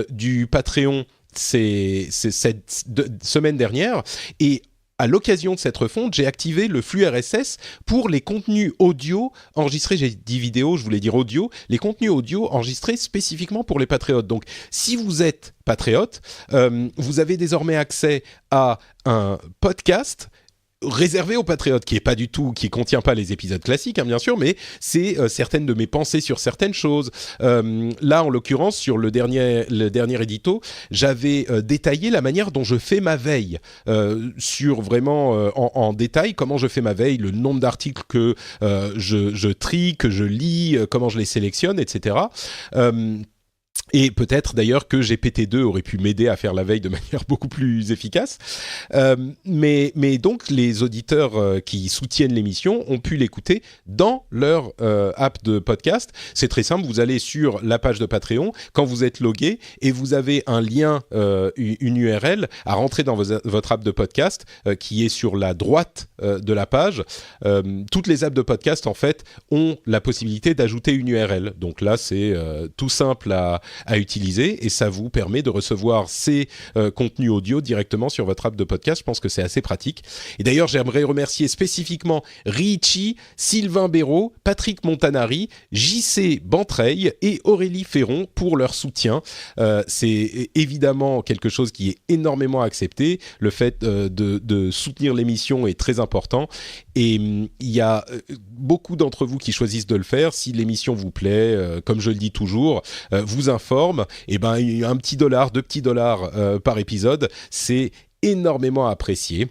du Patreon c'est cette semaine dernière, et à l'occasion de cette refonte, j'ai activé le flux RSS pour les contenus audio enregistrés, j'ai dit vidéo, je voulais dire audio, les contenus audio enregistrés spécifiquement pour les patriotes. Donc, si vous êtes patriote, vous avez désormais accès à un podcast réservé aux patriotes, qui contient pas les épisodes classiques, hein, bien sûr, mais c'est certaines de mes pensées sur certaines choses. Là, en l'occurrence, sur le dernier édito, j'avais détaillé la manière dont je fais ma veille, sur vraiment en détail comment je fais ma veille, le nombre d'articles que je trie, que je lis, comment je les sélectionne, etc. Et peut-être d'ailleurs que GPT-2 aurait pu m'aider à faire la veille de manière beaucoup plus efficace. Mais donc les auditeurs qui soutiennent l'émission ont pu l'écouter dans leur app de podcast. C'est très simple, vous allez sur la page de Patreon, quand vous êtes logué, et vous avez un lien, une URL à rentrer dans votre app de podcast qui est sur la droite de la page. Toutes les apps de podcast, en fait, ont la possibilité d'ajouter une URL. Donc là, c'est tout simple à utiliser et ça vous permet de recevoir ces contenus audio directement sur votre app de podcast. Je pense que c'est assez pratique. Et d'ailleurs, j'aimerais remercier spécifiquement Richie, Sylvain Béraud, Patrick Montanari, JC Bantreil et Aurélie Ferron pour leur soutien. C'est évidemment quelque chose qui est énormément accepté. Le fait de soutenir l'émission est très important et il y a beaucoup d'entre vous qui choisissent de le faire. Si l'émission vous plaît, comme je le dis toujours, vous informe, et ben un petit dollar, 2 petits dollars par épisode, c'est énormément apprécié.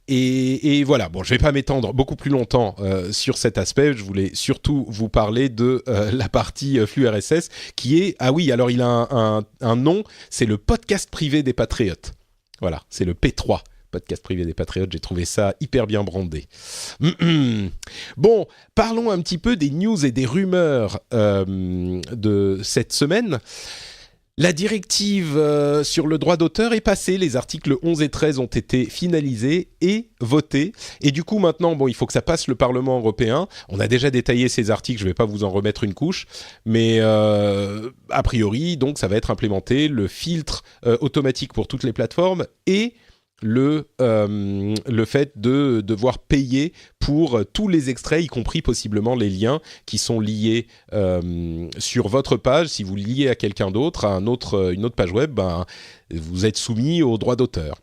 Et voilà, bon, je vais pas m'étendre beaucoup plus longtemps sur cet aspect. Je voulais surtout vous parler de la partie flux RSS qui est... Ah oui, alors il a un nom, c'est le podcast privé des Patriotes. Voilà, c'est le P3. Podcast privé des Patriotes, j'ai trouvé ça hyper bien brandé. Bon, parlons un petit peu des news et des rumeurs de cette semaine. La directive sur le droit d'auteur est passée, les articles 11 et 13 ont été finalisés et votés. Et du coup, maintenant, bon, il faut que ça passe le Parlement européen. On a déjà détaillé ces articles, je ne vais pas vous en remettre une couche. Mais a priori, donc, ça va être implémenté, le filtre automatique pour toutes les plateformes et le fait de devoir payer pour tous les extraits, y compris possiblement les liens qui sont liés sur votre page. Si vous liez à quelqu'un d'autre, à une autre page web, ben, vous êtes soumis aux droits d'auteur.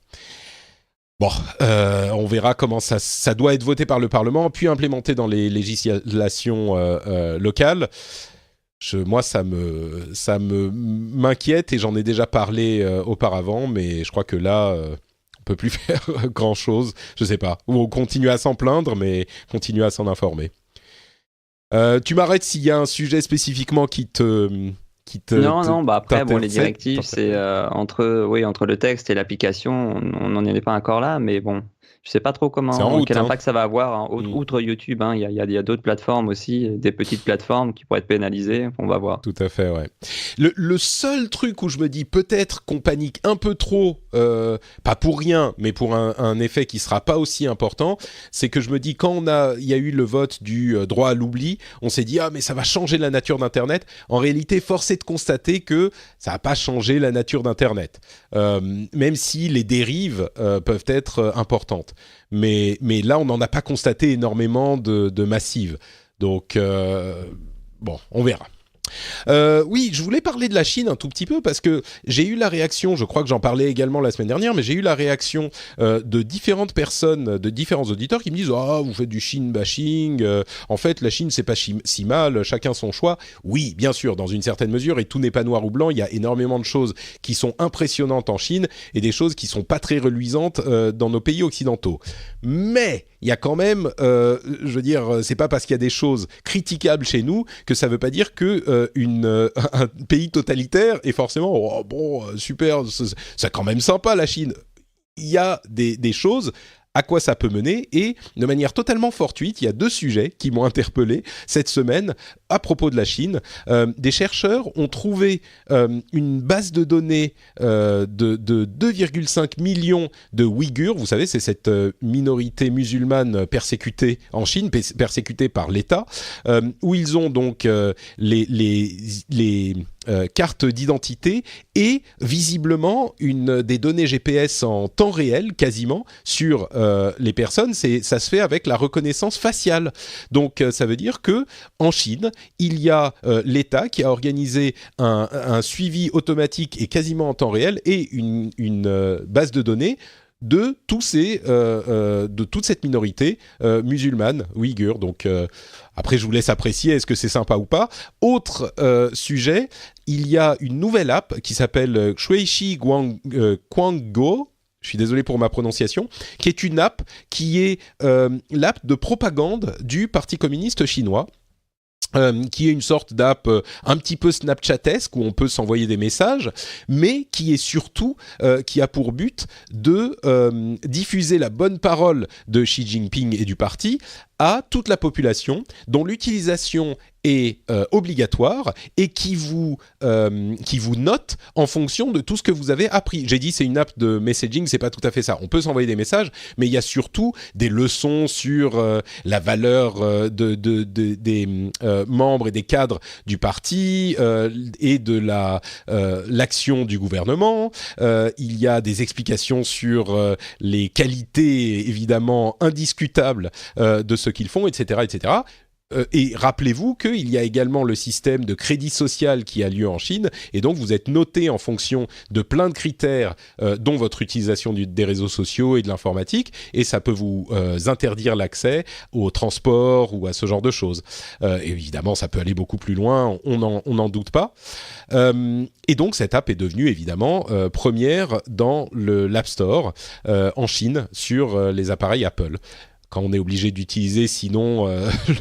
Bon, on verra comment ça doit être voté par le Parlement, puis implémenté dans les législations locales. Moi, ça m'inquiète et j'en ai déjà parlé auparavant, mais je crois que là... on peut plus faire grand-chose, je sais pas. Ou on continue à s'en plaindre, mais continue à s'en informer. Tu m'arrêtes s'il y a un sujet spécifiquement qui te Non, bah après, bon, les directives, c'est entre le texte et l'application, on n'en est pas encore là, mais bon, je sais pas trop quel impact ça va avoir, hein. Outre YouTube, hein, il y a d'autres plateformes aussi, des petites plateformes qui pourraient être pénalisées, on va voir. Tout à fait, ouais. Le seul truc où je me dis peut-être qu'on panique un peu trop, pas pour rien, mais pour un effet qui sera pas aussi important, c'est que je me dis quand il y a eu le vote du droit à l'oubli, on s'est dit ah mais ça va changer la nature d'Internet. En réalité, force est de constater que ça va pas changer la nature d'Internet, même si les dérives peuvent être importantes. Mais là, on n'en a pas constaté énormément de massives. Donc, bon, on verra. Oui, je voulais parler de la Chine un tout petit peu parce que j'ai eu la réaction, je crois que j'en parlais également la semaine dernière, mais j'ai eu la réaction de différentes personnes, de différents auditeurs qui me disent « Ah, vous faites du Chine bashing, en fait la Chine c'est pas si mal, chacun son choix ». Oui, bien sûr, dans une certaine mesure, et tout n'est pas noir ou blanc, il y a énormément de choses qui sont impressionnantes en Chine et des choses qui sont pas très reluisantes dans nos pays occidentaux. Mais il y a quand même, je veux dire, c'est pas parce qu'il y a des choses critiquables chez nous que ça veut pas dire que un pays totalitaire est forcément oh, bon, super, c'est quand même sympa la Chine. Il y a des choses à quoi ça peut mener et de manière totalement fortuite, il y a 2 sujets qui m'ont interpellé cette semaine à propos de la Chine. Des chercheurs ont trouvé une base de données de 2,5 millions de Ouïghurs. Vous savez, c'est cette minorité musulmane persécutée en Chine, persécutée par l'État, où ils ont donc les carte d'identité et visiblement des données GPS en temps réel quasiment sur les personnes. Ça se fait avec la reconnaissance faciale. Donc ça veut dire que en Chine, il y a l'État qui a organisé un suivi automatique et quasiment en temps réel et une base de données de de toute cette minorité musulmane ouïghour. Donc après, je vous laisse apprécier est-ce que c'est sympa ou pas. Autre sujet, il y a une nouvelle app qui s'appelle Shuishi Quanggo. Je suis désolé pour ma prononciation, qui est une app qui est l'app de propagande du Parti communiste chinois. Qui est une sorte d'app un petit peu Snapchatesque où on peut s'envoyer des messages, mais qui est surtout qui a pour but de diffuser la bonne parole de Xi Jinping et du parti à toute la population, dont l'utilisation est obligatoire et qui vous note en fonction de tout ce que vous avez appris. J'ai dit c'est une app de messaging, c'est pas tout à fait ça. On peut s'envoyer des messages, mais il y a surtout des leçons sur la valeur des membres et des cadres du parti et de l'action du gouvernement. Il y a des explications sur les qualités évidemment indiscutables de ce qu'ils font, etc., etc. Et rappelez-vous qu'il y a également le système de crédit social qui a lieu en Chine, et donc vous êtes noté en fonction de plein de critères, dont votre utilisation des réseaux sociaux et de l'informatique, et ça peut vous interdire l'accès au transport ou à ce genre de choses. Évidemment, ça peut aller beaucoup plus loin, on n'en doute pas. Et donc cette app est devenue évidemment première dans l'App Store en Chine sur les appareils Apple. Quand on est obligé d'utiliser, sinon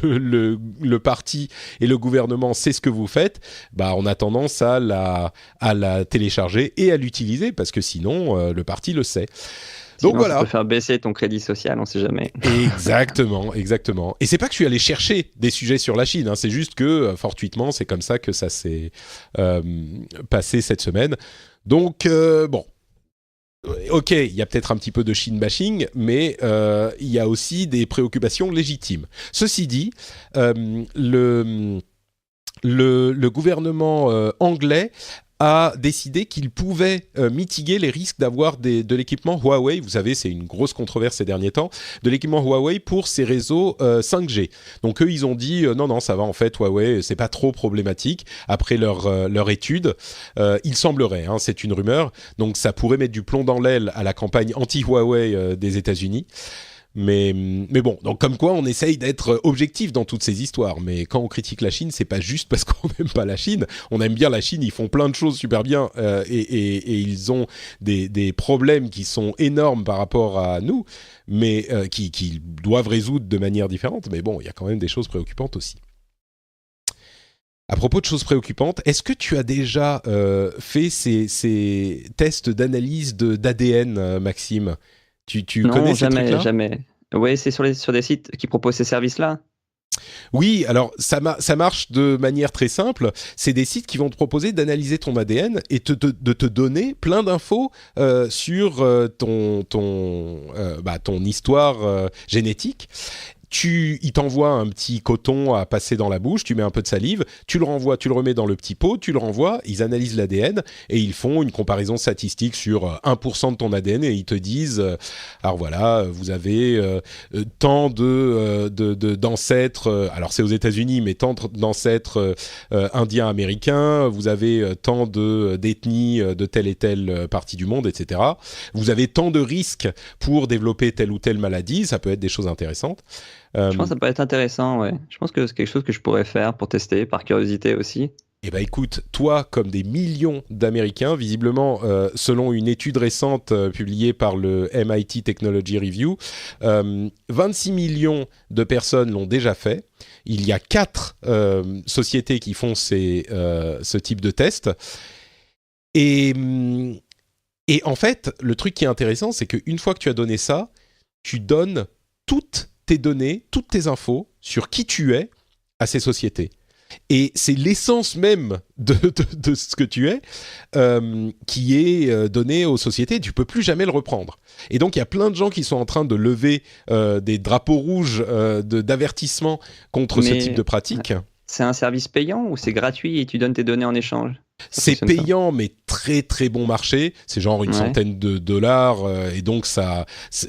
le parti et le gouvernement sait ce que vous faites, bah on a tendance à la télécharger et à l'utiliser parce que sinon le parti le sait. Donc sinon, voilà. Ça peut faire baisser ton crédit social, on ne sait jamais. Exactement. Et c'est pas que je suis allé chercher des sujets sur la Chine, hein, c'est juste que fortuitement c'est comme ça que ça s'est passé cette semaine. Donc bon. Ok, il y a peut-être un petit peu de Chine bashing, mais il y a aussi des préoccupations légitimes. Ceci dit, le gouvernement anglais a décidé qu'il pouvait mitiguer les risques d'avoir de l'équipement Huawei. Vous savez, c'est une grosse controverse ces derniers temps, de l'équipement Huawei pour ces réseaux 5G. Donc eux, ils ont dit non, ça va en fait, Huawei, c'est pas trop problématique. Après leur étude, il semblerait, hein, c'est une rumeur, donc ça pourrait mettre du plomb dans l'aile à la campagne anti-Huawei des États-Unis. Mais bon, donc comme quoi on essaye d'être objectif dans toutes ces histoires. Mais quand on critique la Chine, c'est pas juste parce qu'on n'aime pas la Chine. On aime bien la Chine, ils font plein de choses super bien et ils ont des problèmes qui sont énormes par rapport à nous, mais qu'ils doivent résoudre de manière différente. Mais bon, il y a quand même des choses préoccupantes aussi. À propos de choses préoccupantes, est-ce que tu as déjà fait ces tests d'analyse d'ADN, Maxime ? Tu connais ces trucs-là ? Non, jamais. Oui, c'est sur des sites qui proposent ces services-là. Oui, alors ça marche de manière très simple. C'est des sites qui vont te proposer d'analyser ton ADN et de te donner plein d'infos sur ton histoire génétique. Il t'envoie un petit coton à passer dans la bouche, tu mets un peu de salive, tu le renvoies, tu le remets dans le petit pot, tu le renvoies, ils analysent l'ADN et ils font une comparaison statistique sur 1% de ton ADN et ils te disent, alors voilà, vous avez tant d'ancêtres, alors c'est aux États-Unis, mais tant d'ancêtres indiens américains, vous avez tant d'ethnies de telle et telle partie du monde, etc. Vous avez tant de risques pour développer telle ou telle maladie, ça peut être des choses intéressantes. Je pense que ça peut être intéressant, ouais. Je pense que c'est quelque chose que je pourrais faire pour tester, par curiosité aussi. Eh ben écoute, toi, comme des millions d'Américains, visiblement, selon une étude récente publiée par le MIT Technology Review, 26 millions de personnes l'ont déjà fait. Il y a 4 sociétés qui font ce type de test. Et en fait, le truc qui est intéressant, c'est qu'une fois que tu as donné ça, tu donnes toutes tes données, toutes tes infos sur qui tu es à ces sociétés. Et c'est l'essence même de ce que tu es qui est donnée aux sociétés. Tu ne peux plus jamais le reprendre. Et donc, il y a plein de gens qui sont en train de lever des drapeaux rouges d'avertissement contre ce type de pratique. C'est un service payant ou c'est gratuit et tu donnes tes données en échange ? C'est payant, mais très très bon marché. C'est genre une centaine de dollars. Et donc,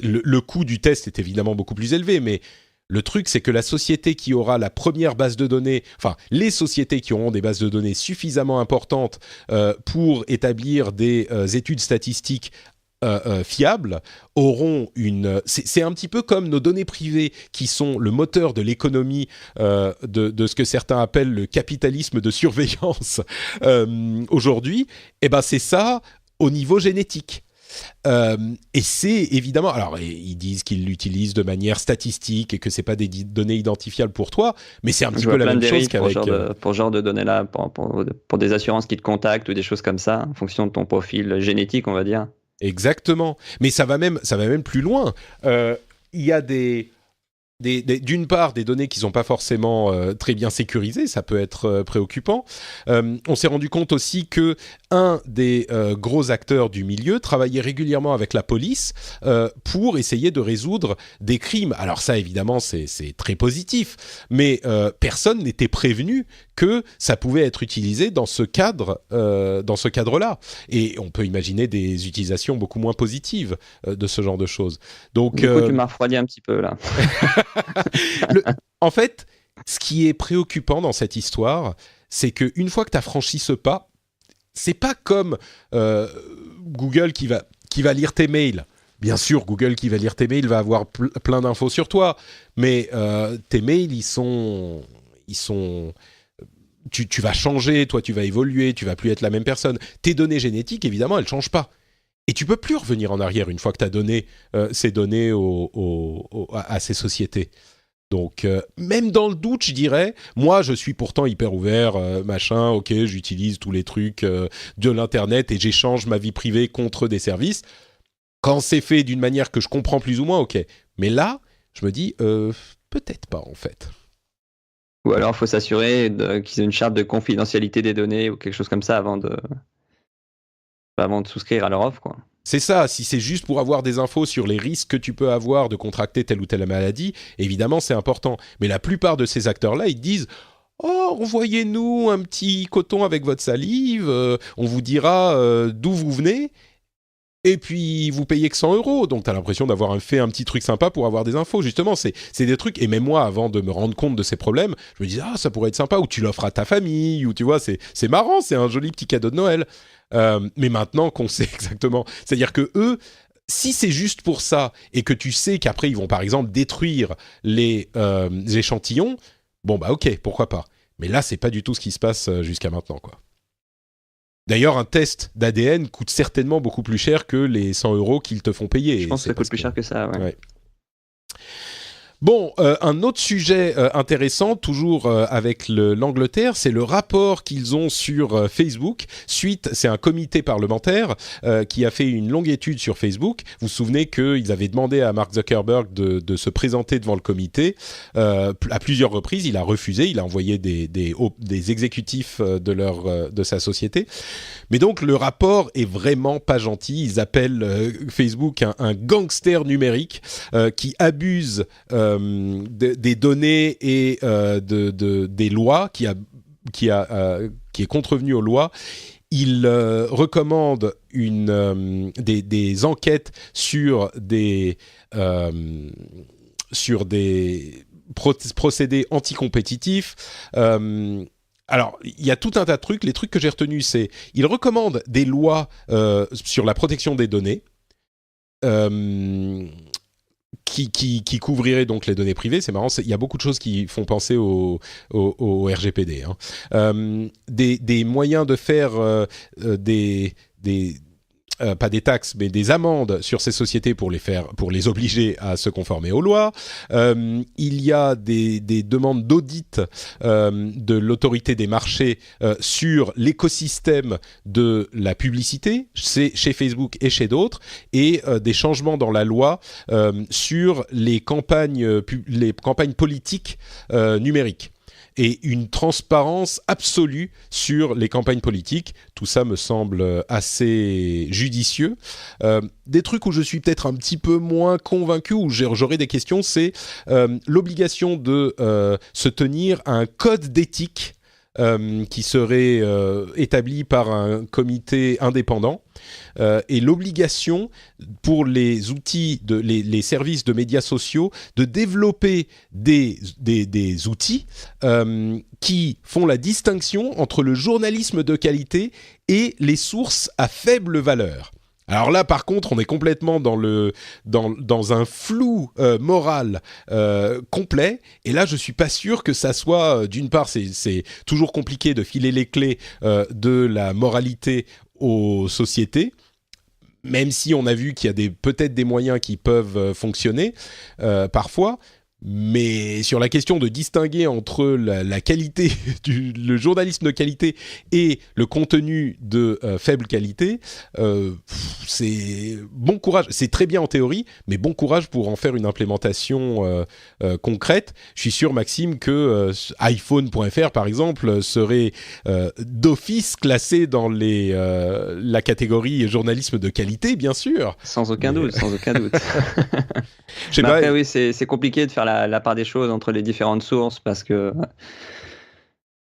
le coût du test est évidemment beaucoup plus élevé. Mais le truc, c'est que la société qui aura la première base de données, enfin, les sociétés qui auront des bases de données suffisamment importantes pour établir des études statistiques fiables auront une... C'est un petit peu comme nos données privées qui sont le moteur de l'économie de ce que certains appellent le capitalisme de surveillance aujourd'hui. Et ben c'est ça au niveau génétique. Et c'est évidemment... Alors, ils disent qu'ils l'utilisent de manière statistique et que c'est pas des données identifiables pour toi, mais c'est un petit peu la même chose qu'avec... Pour ce genre de données-là, pour des assurances qui te contactent ou des choses comme ça, en fonction de ton profil génétique, on va dire. Exactement. Mais ça va même plus loin. Il y a d'une part, des données qui ne sont pas forcément très bien sécurisées, ça peut être préoccupant. On s'est rendu compte aussi que un des gros acteurs du milieu travaillait régulièrement avec la police pour essayer de résoudre des crimes. Alors ça, évidemment, c'est très positif, mais personne n'était prévenu que ça pouvait être utilisé dans ce cadre-là. Et on peut imaginer des utilisations beaucoup moins positives de ce genre de choses. Donc, du coup, tu m'as refroidi un petit peu, là. En fait, ce qui est préoccupant dans cette histoire, c'est qu'une fois que tu as franchi ce pas, c'est pas comme Google qui va lire tes mails. Bien sûr, Google qui va lire tes mails va avoir plein d'infos sur toi, mais tes mails, tu vas changer, toi tu vas évoluer, tu vas plus être la même personne. Tes données génétiques, évidemment, elles changent pas. Et tu peux plus revenir en arrière une fois que tu as donné ces données à ces sociétés. Donc, même dans le doute, je dirais, moi, je suis pourtant hyper ouvert, machin, ok, j'utilise tous les trucs de l'Internet et j'échange ma vie privée contre des services. Quand c'est fait d'une manière que je comprends plus ou moins, ok. Mais là, je me dis, peut-être pas, en fait. Ou alors, il faut s'assurer qu'ils aient une charte de confidentialité des données ou quelque chose comme ça avant de souscrire à leur offre, quoi. C'est ça, si c'est juste pour avoir des infos sur les risques que tu peux avoir de contracter telle ou telle maladie, évidemment c'est important. Mais la plupart de ces acteurs-là, ils te disent « Oh, envoyez-nous un petit coton avec votre salive, on vous dira d'où vous venez, et puis vous payez que 100 €. » Donc tu as l'impression d'avoir fait un petit truc sympa pour avoir des infos. Justement, c'est des trucs, et même moi, avant de me rendre compte de ces problèmes, je me disais « Ah, ça pourrait être sympa », ou tu l'offres à ta famille, ou tu vois, c'est marrant, c'est un joli petit cadeau de Noël. Mais maintenant qu'on sait exactement, c'est-à-dire que eux, si c'est juste pour ça et que tu sais qu'après ils vont par exemple détruire les échantillons, bon bah ok, pourquoi pas. Mais là, c'est pas du tout ce qui se passe jusqu'à maintenant, quoi. D'ailleurs, un test d'ADN coûte certainement beaucoup plus cher que les 100 € qu'ils te font payer. Je pense que ça coûte plus cher que ça, ouais. Bon, un autre sujet intéressant, toujours avec l'Angleterre, c'est le rapport qu'ils ont sur Facebook. C'est un comité parlementaire qui a fait une longue étude sur Facebook. Vous vous souvenez qu'ils avaient demandé à Mark Zuckerberg de se présenter devant le comité à plusieurs reprises. Il a refusé, il a envoyé des exécutifs de sa société. Mais donc, le rapport est vraiment pas gentil. Ils appellent Facebook un gangster numérique qui abuse des données et des lois, qui est contrevenu aux lois. Il recommande des enquêtes sur des procédés anticompétitifs. Alors, il y a tout un tas de trucs. Les trucs que j'ai retenus, c'est il recommande des lois sur la protection des données. Qui couvrirait donc les données privées. C'est marrant, il y a beaucoup de choses qui font penser au RGPD. Des moyens de faire pas des taxes, mais des amendes sur ces sociétés pour les obliger à se conformer aux lois. Il y a des demandes d'audit de l'autorité des marchés sur l'écosystème de la publicité, chez Facebook et chez d'autres, et des changements dans la loi sur les campagnes politiques numériques. Et une transparence absolue sur les campagnes politiques. Tout ça me semble assez judicieux. Des trucs où je suis peut-être un petit peu moins convaincu, où j'aurais des questions, c'est l'obligation de se tenir à un code d'éthique qui serait établi par un comité indépendant, et l'obligation pour les outils, les services de médias sociaux, de développer des outils qui font la distinction entre le journalisme de qualité et les sources à faible valeur. Alors là, par contre, on est complètement dans un flou moral complet. Et là, je suis pas sûr que ça soit. D'une part, c'est toujours compliqué de filer les clés de la moralité aux sociétés. Même si on a vu qu'il y a peut-être des moyens qui peuvent fonctionner parfois. Mais sur la question de distinguer entre la qualité, le journalisme de qualité et le contenu de faible qualité, c'est bon courage. C'est très bien en théorie, mais bon courage pour en faire une implémentation concrète. Je suis sûr, Maxime, que iPhone.fr, par exemple, serait d'office classé dans la catégorie journalisme de qualité, bien sûr. Sans aucun doute. Mais après, oui, c'est compliqué de faire la part des choses entre les différentes sources parce que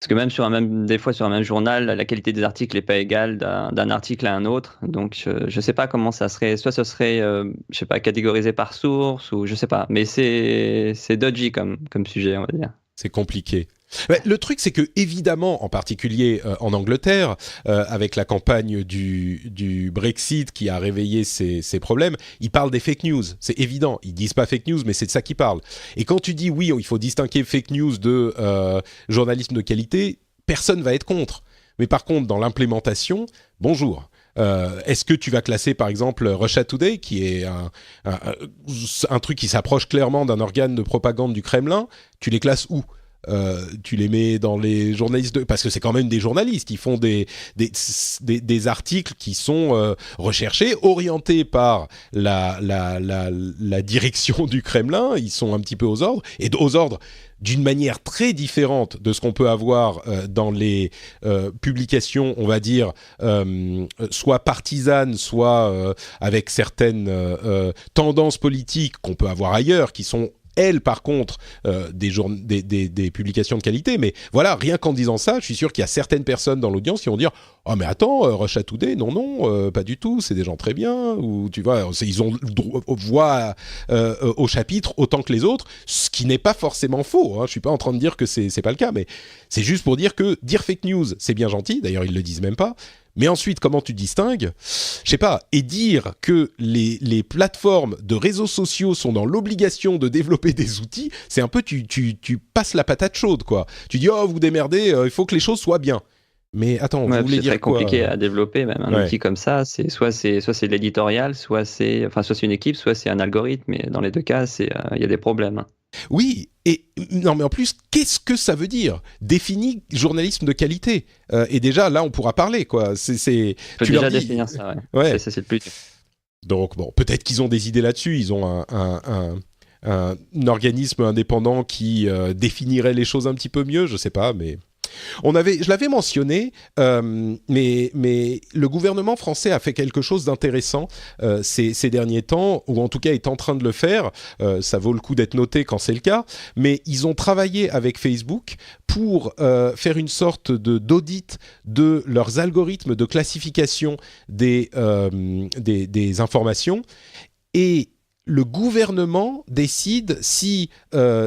même des fois sur un même journal, la qualité des articles n'est pas égale d'un article à un autre. Donc, je ne sais pas comment ça serait. Soit ce serait, je sais pas, catégorisé par source ou je sais pas. Mais c'est dodgy comme sujet, on va dire. C'est compliqué. Le truc, c'est que évidemment, en particulier en Angleterre, avec la campagne du Brexit qui a réveillé ces problèmes, ils parlent des fake news. C'est évident. Ils disent pas fake news, mais c'est de ça qu'ils parlent. Et quand tu dis oui, il faut distinguer fake news de journalisme de qualité, personne va être contre. Mais par contre, dans l'implémentation, bonjour. Est-ce que tu vas classer par exemple Russia Today, qui est un truc qui s'approche clairement d'un organe de propagande du Kremlin, tu les classes où ? Tu les mets dans les journalistes parce que c'est quand même des journalistes, ils font des articles qui sont recherchés, orientés par la direction du Kremlin, ils sont un petit peu aux ordres d'une manière très différente de ce qu'on peut avoir dans les publications, on va dire, soit partisanes, soit avec certaines tendances politiques qu'on peut avoir ailleurs, qui sont elles, par contre, des publications de qualité. Mais voilà, rien qu'en disant ça, je suis sûr qu'il y a certaines personnes dans l'audience qui vont dire « Oh, mais attends, Russia Today, non, pas du tout, c'est des gens très bien. » Ou tu vois, ils ont voix au chapitre autant que les autres, ce qui n'est pas forcément faux. Hein. Je ne suis pas en train de dire que c'est pas le cas, mais c'est juste pour dire que dire fake news, c'est bien gentil. D'ailleurs, ils ne le disent même pas. Mais ensuite, comment tu distingues ? Je sais pas. Et dire que les plateformes de réseaux sociaux sont dans l'obligation de développer des outils, c'est un peu tu passes la patate chaude, quoi. Tu dis, oh, vous démerdez, il faut que les choses soient bien. Mais attends, vous voulez dire quoi ? C'est très compliqué à développer, même un outil comme ça. Soit c'est de l'éditorial, soit c'est une équipe, soit c'est un algorithme. Mais dans les deux cas, il y a des problèmes. Oui, non, mais en plus, qu'est-ce que ça veut dire ? Définis journalisme de qualité. Et déjà, là, on pourra parler, quoi. Tu peux déjà définir ça, ouais. C'est le plus. Donc, bon, peut-être qu'ils ont des idées là-dessus. Ils ont un organisme indépendant qui définirait les choses un petit peu mieux, je sais pas, mais... Je l'avais mentionné, mais le gouvernement français a fait quelque chose d'intéressant ces derniers temps, ou en tout cas est en train de le faire. Ça vaut le coup d'être noté quand c'est le cas. Mais ils ont travaillé avec Facebook pour faire une sorte d'audit de leurs algorithmes de classification des informations. Et le gouvernement décide si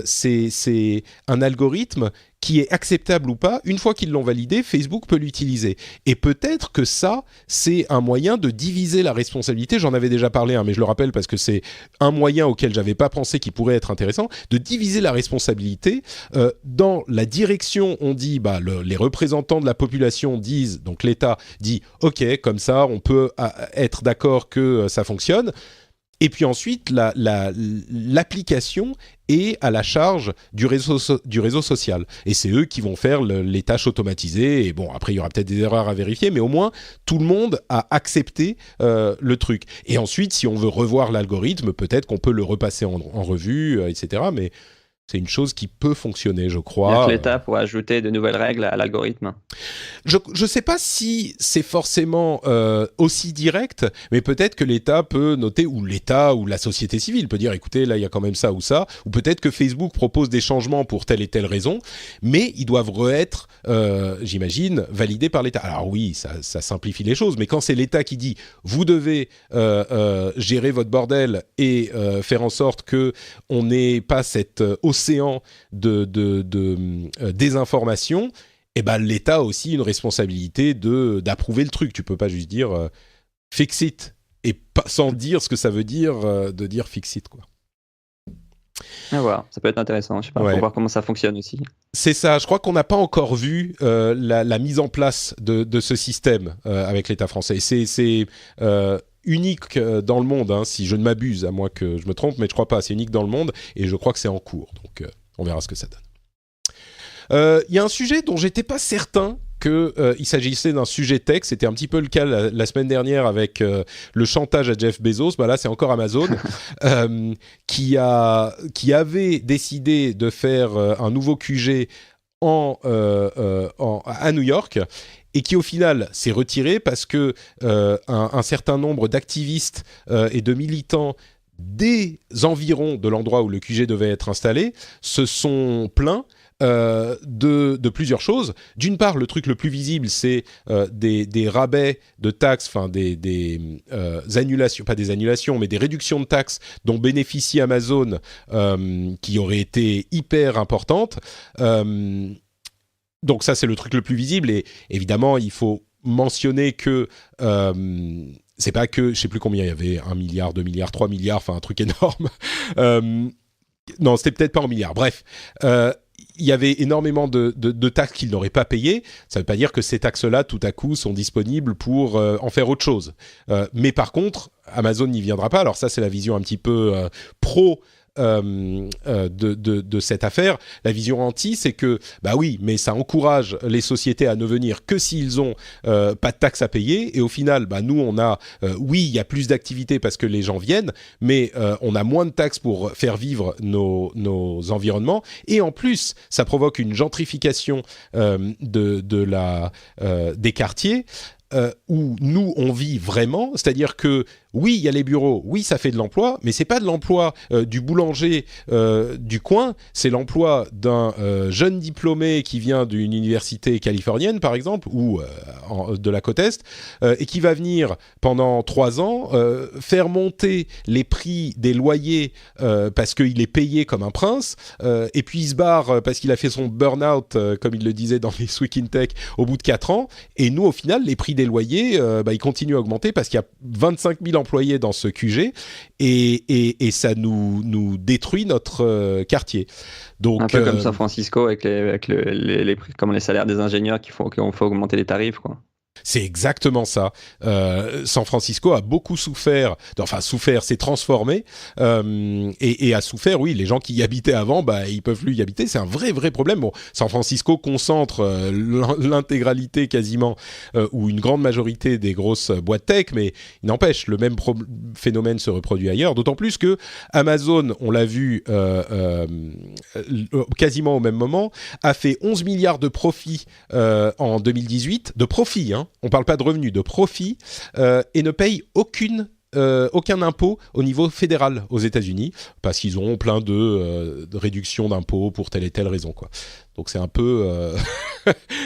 c'est un algorithme qui est acceptable ou pas. Une fois qu'ils l'ont validé, Facebook peut l'utiliser. Et peut-être que ça, c'est un moyen de diviser la responsabilité. J'en avais déjà parlé, mais je le rappelle parce que c'est un moyen auquel j'avais pas pensé qui pourrait être intéressant, de diviser la responsabilité. Dans la direction, on dit, les représentants de la population disent, donc l'État dit, ok, comme ça, on peut être d'accord que ça fonctionne. Et puis ensuite, l'application est à la charge du réseau social. Et c'est eux qui vont faire les tâches automatisées. Et bon, après, il y aura peut-être des erreurs à vérifier, mais au moins, tout le monde a accepté le truc. Et ensuite, si on veut revoir l'algorithme, peut-être qu'on peut le repasser en revue, etc. Mais c'est une chose qui peut fonctionner, je crois. L'État pour ajouter de nouvelles règles à l'algorithme. Je ne sais pas si c'est forcément aussi direct, mais peut-être que l'État peut noter, ou l'État ou la société civile peut dire, écoutez, là, il y a quand même ça ou ça, ou peut-être que Facebook propose des changements pour telle et telle raison, mais ils doivent être, j'imagine, validés par l'État. Alors oui, ça simplifie les choses, mais quand c'est l'État qui dit, vous devez gérer votre bordel et faire en sorte qu'on n'ait pas cet océan de désinformation, et l'État a aussi une responsabilité d'approuver le truc. Tu peux pas juste dire fix it. et pas sans dire ce que ça veut dire de dire fix it, quoi. À voir, ça peut être intéressant. Je sais pas, Ouais. faut voir comment ça fonctionne aussi. C'est ça, je crois qu'on n'a pas encore vu la mise en place de ce système avec l'État français. C'est unique dans le monde, hein, si je ne m'abuse, à moins que je me trompe, mais je crois pas, c'est unique dans le monde, et je crois que c'est en cours, donc on verra ce que ça donne. Il y a un sujet dont j'étais pas certain qu'il s'agissait d'un sujet tech, c'était un petit peu le cas la semaine dernière avec le chantage à Jeff Bezos, bah là c'est encore Amazon, qui avait décidé de faire un nouveau QG à New York, et qui au final s'est retiré parce que un certain nombre d'activistes et de militants des environs de l'endroit où le QG devait être installé se sont plaints de plusieurs choses. D'une part, le truc le plus visible, c'est des rabais de taxes, enfin des annulations, pas des annulations, mais des réductions de taxes dont bénéficie Amazon, qui auraient été hyper importantes. Donc ça, c'est le truc le plus visible. Et évidemment, il faut mentionner que c'est pas que, je sais plus combien il y avait, 1 milliard, 2 milliards, 3 milliards, enfin un truc énorme. Non, c'était peut-être pas en milliards. Bref, il y avait énormément de taxes qu'ils n'auraient pas payées. Ça ne veut pas dire que ces taxes-là, tout à coup, sont disponibles pour en faire autre chose. Mais par contre, Amazon n'y viendra pas. Alors ça, c'est la vision un petit peu pro de cette affaire. La vision anti, c'est que bah oui, mais ça encourage les sociétés à ne venir que s'ils ont pas de taxes à payer, et au final bah nous on a oui, il y a plus d'activités parce que les gens viennent, mais on a moins de taxes pour faire vivre nos environnements, et en plus ça provoque une gentrification des quartiers où nous on vit vraiment, c'est-à-dire que oui, il y a les bureaux, oui, ça fait de l'emploi, mais c'est pas de l'emploi du boulanger du coin, c'est l'emploi d'un jeune diplômé qui vient d'une université californienne, par exemple, ou de la côte Est, et qui va venir pendant 3 ans faire monter les prix des loyers parce qu'il est payé comme un prince, et puis il se barre parce qu'il a fait son burn-out, comme il le disait dans les Week in Tech, au bout de 4 ans, et nous, au final, les prix des loyers, ils continuent à augmenter parce qu'il y a 25 000 employés dans ce QG, et ça nous détruit notre quartier. Donc, un peu comme San Francisco avec les prix, comme les salaires des ingénieurs qu'on faut augmenter les tarifs, quoi. C'est exactement ça. San Francisco a beaucoup souffert, s'est transformé et a souffert. Oui, les gens qui y habitaient avant, bah ils peuvent plus y habiter. C'est un vrai problème. Bon, San Francisco concentre l'intégralité quasiment ou une grande majorité des grosses boîtes tech, mais il n'empêche, le même phénomène se reproduit ailleurs. D'autant plus que Amazon, on l'a vu quasiment au même moment, a fait 11 milliards de profits en 2018, de profits, hein. On ne parle pas de revenus, de profits, et ne paye aucun impôt au niveau fédéral aux États-Unis, parce qu'ils ont plein de réductions d'impôts pour telle et telle raison, quoi. Donc c'est un peu...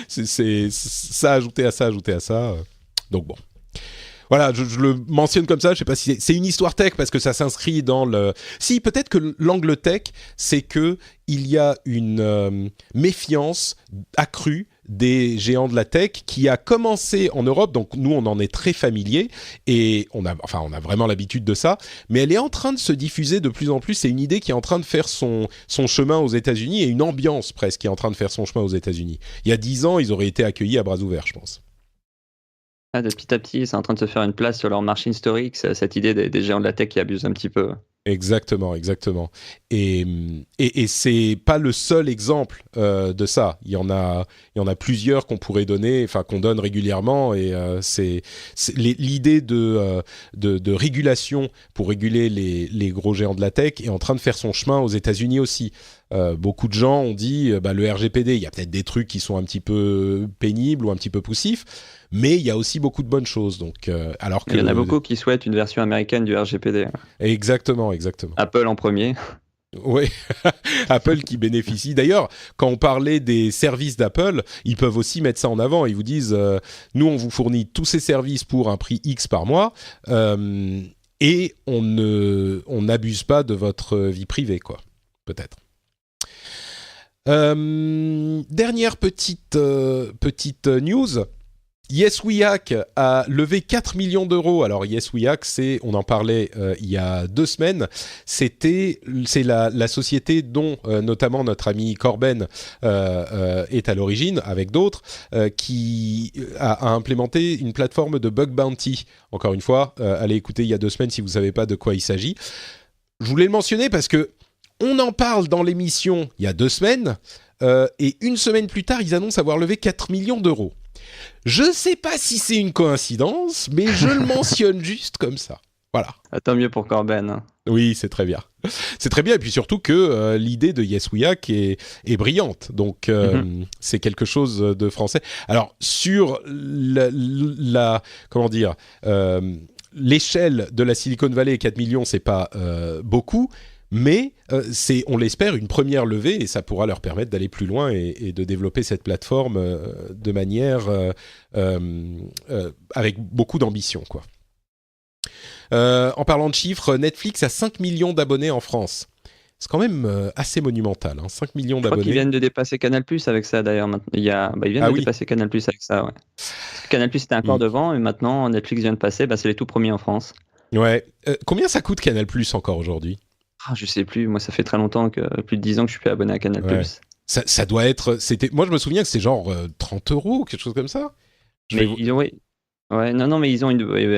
c'est ça ajouté à ça, donc bon. Voilà, je le mentionne comme ça, je sais pas si c'est une histoire tech parce que ça s'inscrit dans le... Si, peut-être que l'angle tech, c'est que il y a une méfiance accrue des géants de la tech qui a commencé en Europe, donc nous on en est très familier et on a vraiment l'habitude de ça, mais elle est en train de se diffuser de plus en plus. C'est une idée qui est en train de faire son chemin aux États-Unis, et une ambiance presque qui est en train de faire son chemin aux États-Unis. Il y a 10 ans, ils auraient été accueillis à bras ouverts, je pense. De petit à petit, c'est en train de se faire une place sur leur marché historique, cette idée des géants de la tech qui abusent un petit peu. Exactement. Et c'est pas le seul exemple de ça. Il y en a plusieurs qu'on pourrait donner, enfin qu'on donne régulièrement. Et c'est l'idée de régulation pour réguler les gros géants de la tech est en train de faire son chemin aux États-Unis aussi. Beaucoup de gens ont dit le RGPD, il y a peut-être des trucs qui sont un petit peu pénibles ou un petit peu poussifs, mais il y a aussi beaucoup de bonnes choses. Donc, alors que il y en a beaucoup qui souhaitent une version américaine du RGPD. Exactement. Apple en premier. Oui, Apple qui bénéficie. D'ailleurs, quand on parlait des services d'Apple, ils peuvent aussi mettre ça en avant. Ils vous disent, nous, on vous fournit tous ces services pour un prix X par mois, et on n'abuse pas de votre vie privée, quoi. Peut-être. Dernière petite news. Yes We Hack a levé 4 millions d'euros. Alors Yes We Hack, on en parlait il y a 2 semaines, c'est la société dont notamment notre ami Corben est à l'origine, avec d'autres, qui a implémenté une plateforme de bug bounty. Encore une fois, allez écouter il y a 2 semaines si vous ne savez pas de quoi il s'agit. Je voulais le mentionner parce que on en parle dans l'émission il y a 2 semaines, et 1 semaine plus tard, ils annoncent avoir levé 4 millions d'euros. Je ne sais pas si c'est une coïncidence, mais je le mentionne juste comme ça. Voilà. Tant mieux pour Corben. Hein. Oui, c'est très bien. C'est très bien, et puis surtout que l'idée de Yes We Hack est brillante. Donc, c'est quelque chose de français. Alors, sur comment dire, l'échelle de la Silicon Valley, 4 millions, c'est pas beaucoup. Mais c'est, on l'espère, une première levée et ça pourra leur permettre d'aller plus loin et de développer cette plateforme de manière avec beaucoup d'ambition, quoi. En parlant de chiffres, Netflix a 5 millions d'abonnés en France. C'est quand même assez monumental, hein, 5 millions d'abonnés. Je crois qu'ils viennent de dépasser Canal+ avec ça d'ailleurs. Ils viennent de dépasser Canal+ avec ça, ouais. Canal+ était encore devant et maintenant Netflix vient de passer, c'est les tout premiers en France. Ouais. Combien ça coûte Canal+ encore aujourd'hui ? Je sais plus, moi ça fait très longtemps, plus de 10 ans que je suis plus abonné à Canal+. Ouais. Ça doit être, moi je me souviens que c'est genre 30 €, quelque chose comme ça. Mais ils ont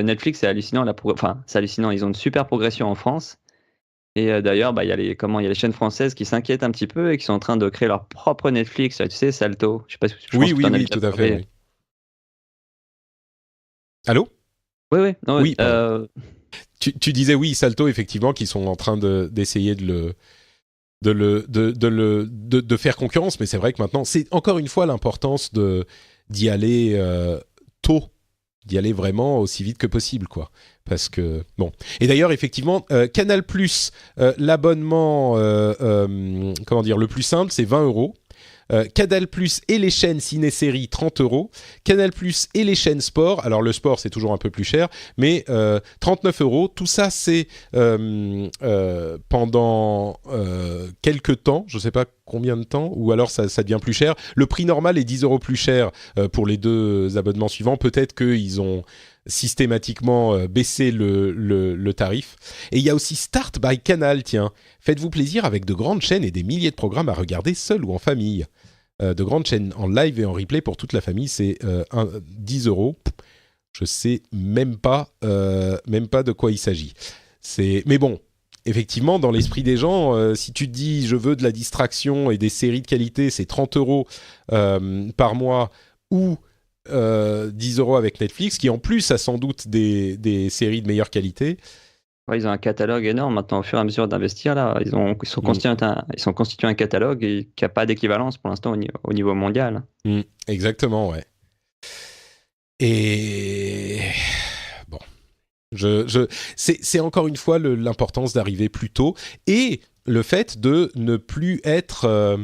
Netflix, c'est hallucinant, c'est hallucinant, ils ont une super progression en France. Et d'ailleurs, il y a les chaînes françaises qui s'inquiètent un petit peu et qui sont en train de créer leur propre Netflix, tu sais, Salto. Je sais pas si oui, tout à fait. Oui. Allô ? Oui. Non, oui. Tu disais oui, Salto, effectivement, qui sont en train d'essayer de faire concurrence, mais c'est vrai que maintenant, c'est encore une fois l'importance d'y aller tôt, d'y aller vraiment aussi vite que possible, quoi. Parce que, bon. Et d'ailleurs, effectivement, Canal+, l'abonnement, le plus simple, c'est 20 €. Canal+ et les chaînes ciné-séries, 30 €. Canal+ et les chaînes sport, alors le sport c'est toujours un peu plus cher, mais 39 €. Tout ça c'est pendant quelques temps, je ne sais pas combien de temps, ou alors ça devient plus cher. Le prix normal est 10 € plus cher pour les 2 abonnements suivants. Peut-être qu'ils ont systématiquement baissé le tarif. Et il y a aussi Start by Canal, tiens. Faites-vous plaisir avec de grandes chaînes et des milliers de programmes à regarder seul ou en famille. De grandes chaînes en live et en replay pour toute la famille, c'est 10 €. Je sais même pas de quoi il s'agit. Mais bon, effectivement, dans l'esprit des gens, si tu te dis je veux de la distraction et des séries de qualité, c'est 30 € par mois ou 10 € avec Netflix, qui en plus a sans doute des séries de meilleure qualité. Ouais, ils ont un catalogue énorme maintenant. Au fur et à mesure d'investir, là, ils sont constitués un catalogue qui n'a pas d'équivalence pour l'instant au niveau mondial. Exactement, ouais. Et bon, c'est encore une fois l'importance d'arriver plus tôt et le fait de ne plus être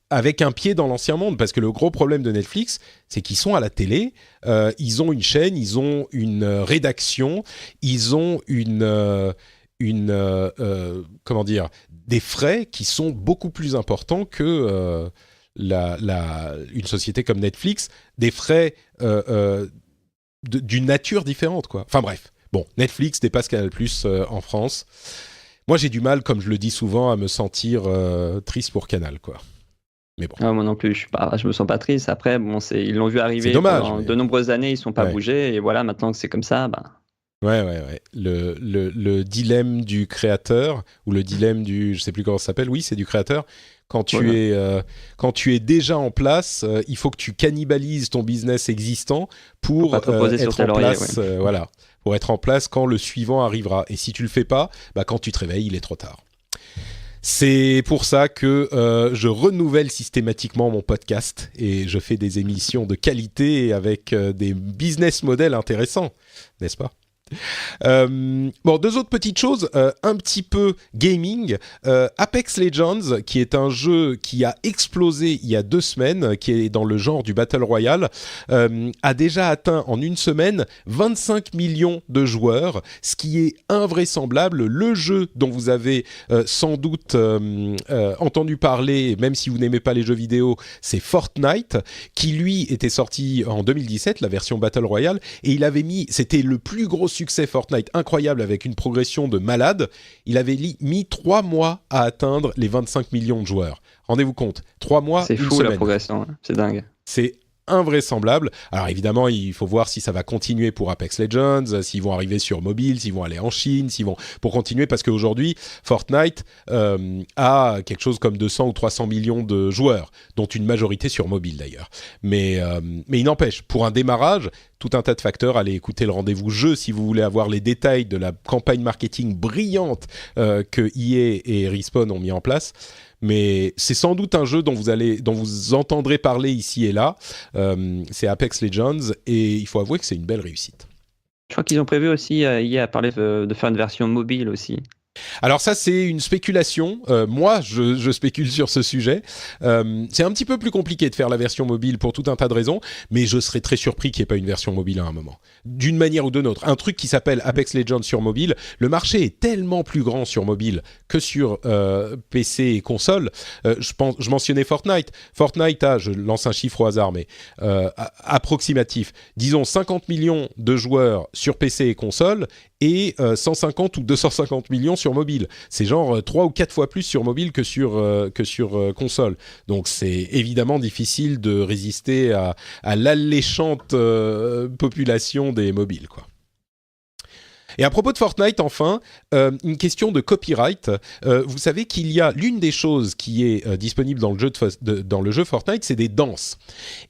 avec un pied dans l'ancien monde, parce que le gros problème de Netflix, c'est qu'ils sont à la télé, ils ont une chaîne, ils ont une rédaction, ils ont des frais qui sont beaucoup plus importants que une société comme Netflix, des frais d'une nature différente, quoi. Enfin bref, bon, Netflix dépasse Canal+ en France. Moi, j'ai du mal, comme je le dis souvent, à me sentir triste pour Canal, quoi. Mais bon. Moi non plus, je me sens pas triste. Après, ils l'ont vu arriver pendant de nombreuses années, ils sont pas bougés, et voilà, maintenant que c'est comme ça, Ouais. Le dilemme du créateur, ou le dilemme du, je sais plus comment ça s'appelle, oui, c'est du créateur. Quand tu es déjà en place, il faut que tu cannibalises ton business existant pour être en place, pour être en place quand le suivant arrivera. Et si tu le fais pas, quand tu te réveilles, il est trop tard. C'est pour ça que je renouvelle systématiquement mon podcast et je fais des émissions de qualité avec des business models intéressants, n'est-ce pas ? Bon, deux autres petites choses, un petit peu gaming. Apex Legends, qui est un jeu qui a explosé il y a 2 semaines, qui est dans le genre du Battle Royale, a déjà atteint en une semaine 25 millions de joueurs, ce qui est invraisemblable. Le jeu dont vous avez sans doute entendu parler, même si vous n'aimez pas les jeux vidéo, c'est Fortnite, qui lui était sorti en 2017, la version Battle Royale, et il avait mis, c'était le plus gros succès Fortnite, incroyable, avec une progression de malade. Il avait mis 3 mois à atteindre les 25 millions de joueurs. Rendez-vous compte, 3 mois, c'est une fou semaine. La progression, c'est dingue. C'est invraisemblable. Alors évidemment, il faut voir si ça va continuer pour Apex Legends, s'ils vont arriver sur mobile, s'ils vont aller en Chine, pour continuer, parce qu'aujourd'hui, Fortnite a quelque chose comme 200 ou 300 millions de joueurs, dont une majorité sur mobile d'ailleurs. Mais il n'empêche, pour un démarrage, tout un tas de facteurs. Allez écouter le rendez-vous jeu si vous voulez avoir les détails de la campagne marketing brillante que EA et Respawn ont mis en place. Mais c'est sans doute un jeu dont vous entendrez parler ici et là. C'est Apex Legends et il faut avouer que c'est une belle réussite. Je crois qu'ils ont prévu aussi, EA a parlé de faire une version mobile aussi. Alors ça, c'est une spéculation. Moi, je spécule sur ce sujet. C'est un petit peu plus compliqué de faire la version mobile pour tout un tas de raisons, mais je serais très surpris qu'il n'y ait pas une version mobile à un moment. D'une manière ou d'une autre. Un truc qui s'appelle Apex Legends sur mobile, le marché est tellement plus grand sur mobile que sur PC et console. Je mentionnais Fortnite. Fortnite a, je lance un chiffre au hasard, mais approximatif, disons 50 millions de joueurs sur PC et console, et 150 ou 250 millions sur mobile. C'est genre 3 ou 4 fois plus sur mobile que sur console. Donc c'est évidemment difficile de résister à l'alléchante population des mobiles, quoi. Et à propos de Fortnite, enfin, une question de copyright. Vous savez qu'il y a l'une des choses qui est disponible dans le jeu Fortnite, c'est des danses.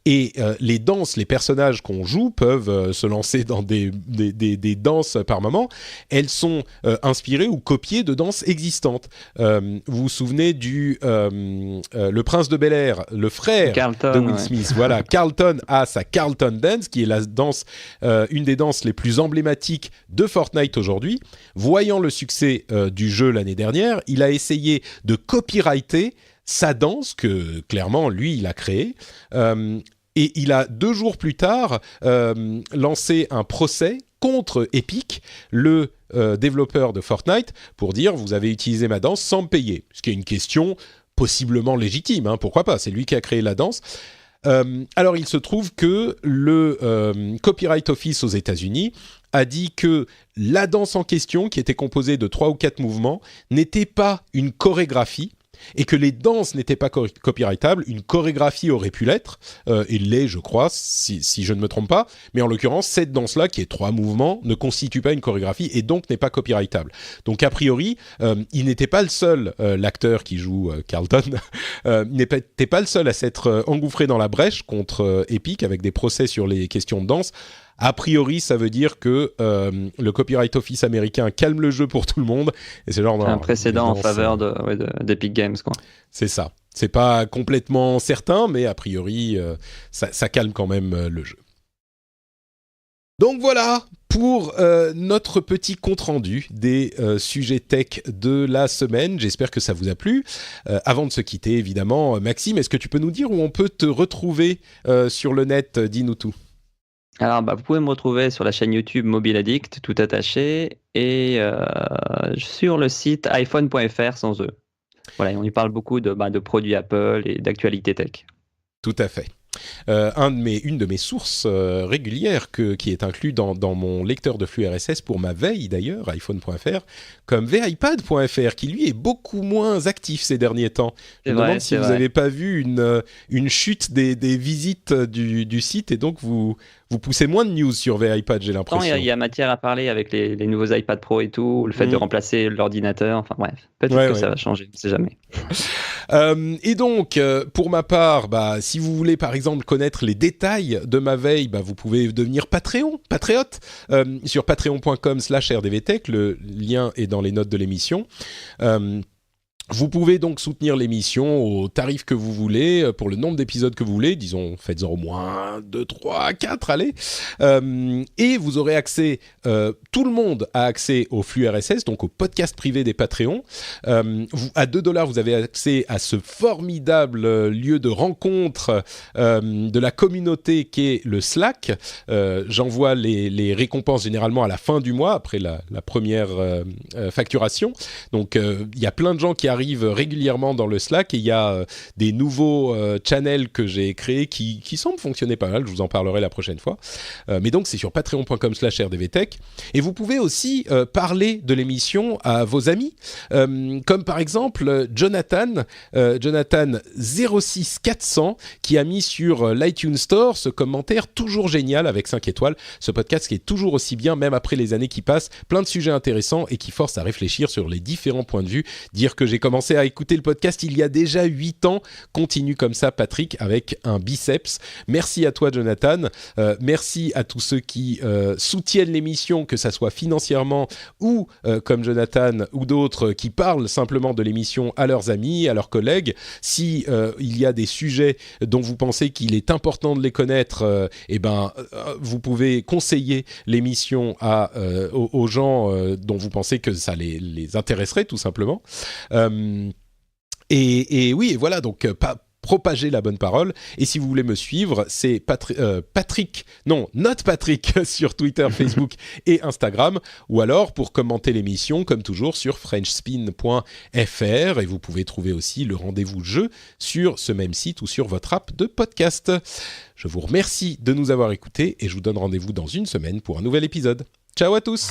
Et les danses, les personnages qu'on joue peuvent se lancer dans des danses par moment. Elles sont inspirées ou copiées de danses existantes. Vous vous souvenez du Le Prince de Bel-Air, le frère Carlton, de Will Smith. Voilà, Carlton a sa Carlton Dance, qui est la danse, une des danses les plus emblématiques de Fortnite aujourd'hui. Voyant le succès du jeu l'année dernière, il a essayé de copyrighter sa danse que clairement lui il a créée. Et il a 2 jours plus tard lancé un procès contre Epic, le développeur de Fortnite, pour dire vous avez utilisé ma danse sans me payer. Ce qui est une question possiblement légitime, hein, pourquoi pas, c'est lui qui a créé la danse. Alors il se trouve que le Copyright Office aux États-Unis a dit que la danse en question, qui était composée de 3 ou 4 mouvements, n'était pas une chorégraphie, et que les danses n'étaient pas copyrightables. Une chorégraphie aurait pu l'être, et l'est, je crois, si je ne me trompe pas, mais en l'occurrence, cette danse-là, qui est 3 mouvements, ne constitue pas une chorégraphie, et donc n'est pas copyrightable. Donc a priori, il n'était pas le seul, l'acteur qui joue Carlton, n'était pas le seul à s'être engouffré dans la brèche contre Epic, avec des procès sur les questions de danse. A priori, ça veut dire que le Copyright Office américain calme le jeu pour tout le monde. Et c'est genre un précédent en faveur d'Epic Games, quoi. C'est ça. C'est pas complètement certain, mais a priori, ça calme quand même le jeu. Donc voilà pour notre petit compte-rendu des sujets tech de la semaine. J'espère que ça vous a plu. Avant de se quitter, évidemment, Maxime, est-ce que tu peux nous dire où on peut te retrouver sur le net? Dis-nous tout. Alors, vous pouvez me retrouver sur la chaîne YouTube Mobile Addict, tout attaché, et sur le site iphone.fr sans E. Voilà, on y parle beaucoup de produits Apple et d'actualité tech. Tout à fait. Une de mes sources régulières qui est inclus dans mon lecteur de flux RSS pour ma veille d'ailleurs, iphone.fr, comme vipad.fr, qui lui est beaucoup moins actif ces derniers temps. Je me demande si vous n'avez pas vu une chute des visites du site, et donc vous poussez moins de news sur vIPad, j'ai l'impression. Il y a matière à parler avec les nouveaux iPad Pro et tout, le fait de remplacer l'ordinateur, enfin bref, peut-être que ça va changer, on ne sait jamais. Et donc, pour ma part, si vous voulez par exemple connaître les détails de ma veille, vous pouvez devenir patriote sur patreon.com/rdvtech, le lien est dans les notes de l'émission. Vous pouvez donc soutenir l'émission au tarif que vous voulez, pour le nombre d'épisodes que vous voulez, disons, faites-en au moins 2, 3, 4, allez. Et vous aurez accès, tout le monde a accès au flux RSS, donc au podcast privé des Patreons. À $2, vous avez accès à ce formidable lieu de rencontre de la communauté qu'est le Slack. J'envoie les récompenses généralement à la fin du mois, après la première facturation. Donc, il y a plein de gens qui arrivent régulièrement dans le Slack et il y a des nouveaux channels que j'ai créés qui semblent fonctionner pas mal, je vous en parlerai la prochaine fois. Mais donc c'est sur patreon.com/rdvtech et vous pouvez aussi parler de l'émission à vos amis, comme par exemple Jonathan 06400 qui a mis sur l'iTunes Store ce commentaire toujours génial avec 5 étoiles, ce podcast qui est toujours aussi bien même après les années qui passent, plein de sujets intéressants et qui force à réfléchir sur les différents points de vue. Dire que j'ai commencé à écouter le podcast il y a déjà 8 ans. Continue comme ça, Patrick, avec un biceps. Merci à toi, Jonathan. Merci à tous ceux qui soutiennent l'émission, que ça soit financièrement ou, comme Jonathan ou d'autres, qui parlent simplement de l'émission à leurs amis, à leurs collègues. Si il y a des sujets dont vous pensez qu'il est important de les connaître, vous pouvez conseiller l'émission aux gens dont vous pensez que ça les intéresserait, tout simplement. Et oui, et voilà, donc propager la bonne parole. Et si vous voulez me suivre, c'est Patrick sur Twitter, Facebook et Instagram, ou alors pour commenter l'émission, comme toujours, sur frenchspin.fr. Et vous pouvez trouver aussi le rendez-vous jeu sur ce même site ou sur votre app de podcast. Je vous remercie de nous avoir écoutés et je vous donne rendez-vous dans une semaine pour un nouvel épisode. Ciao à tous!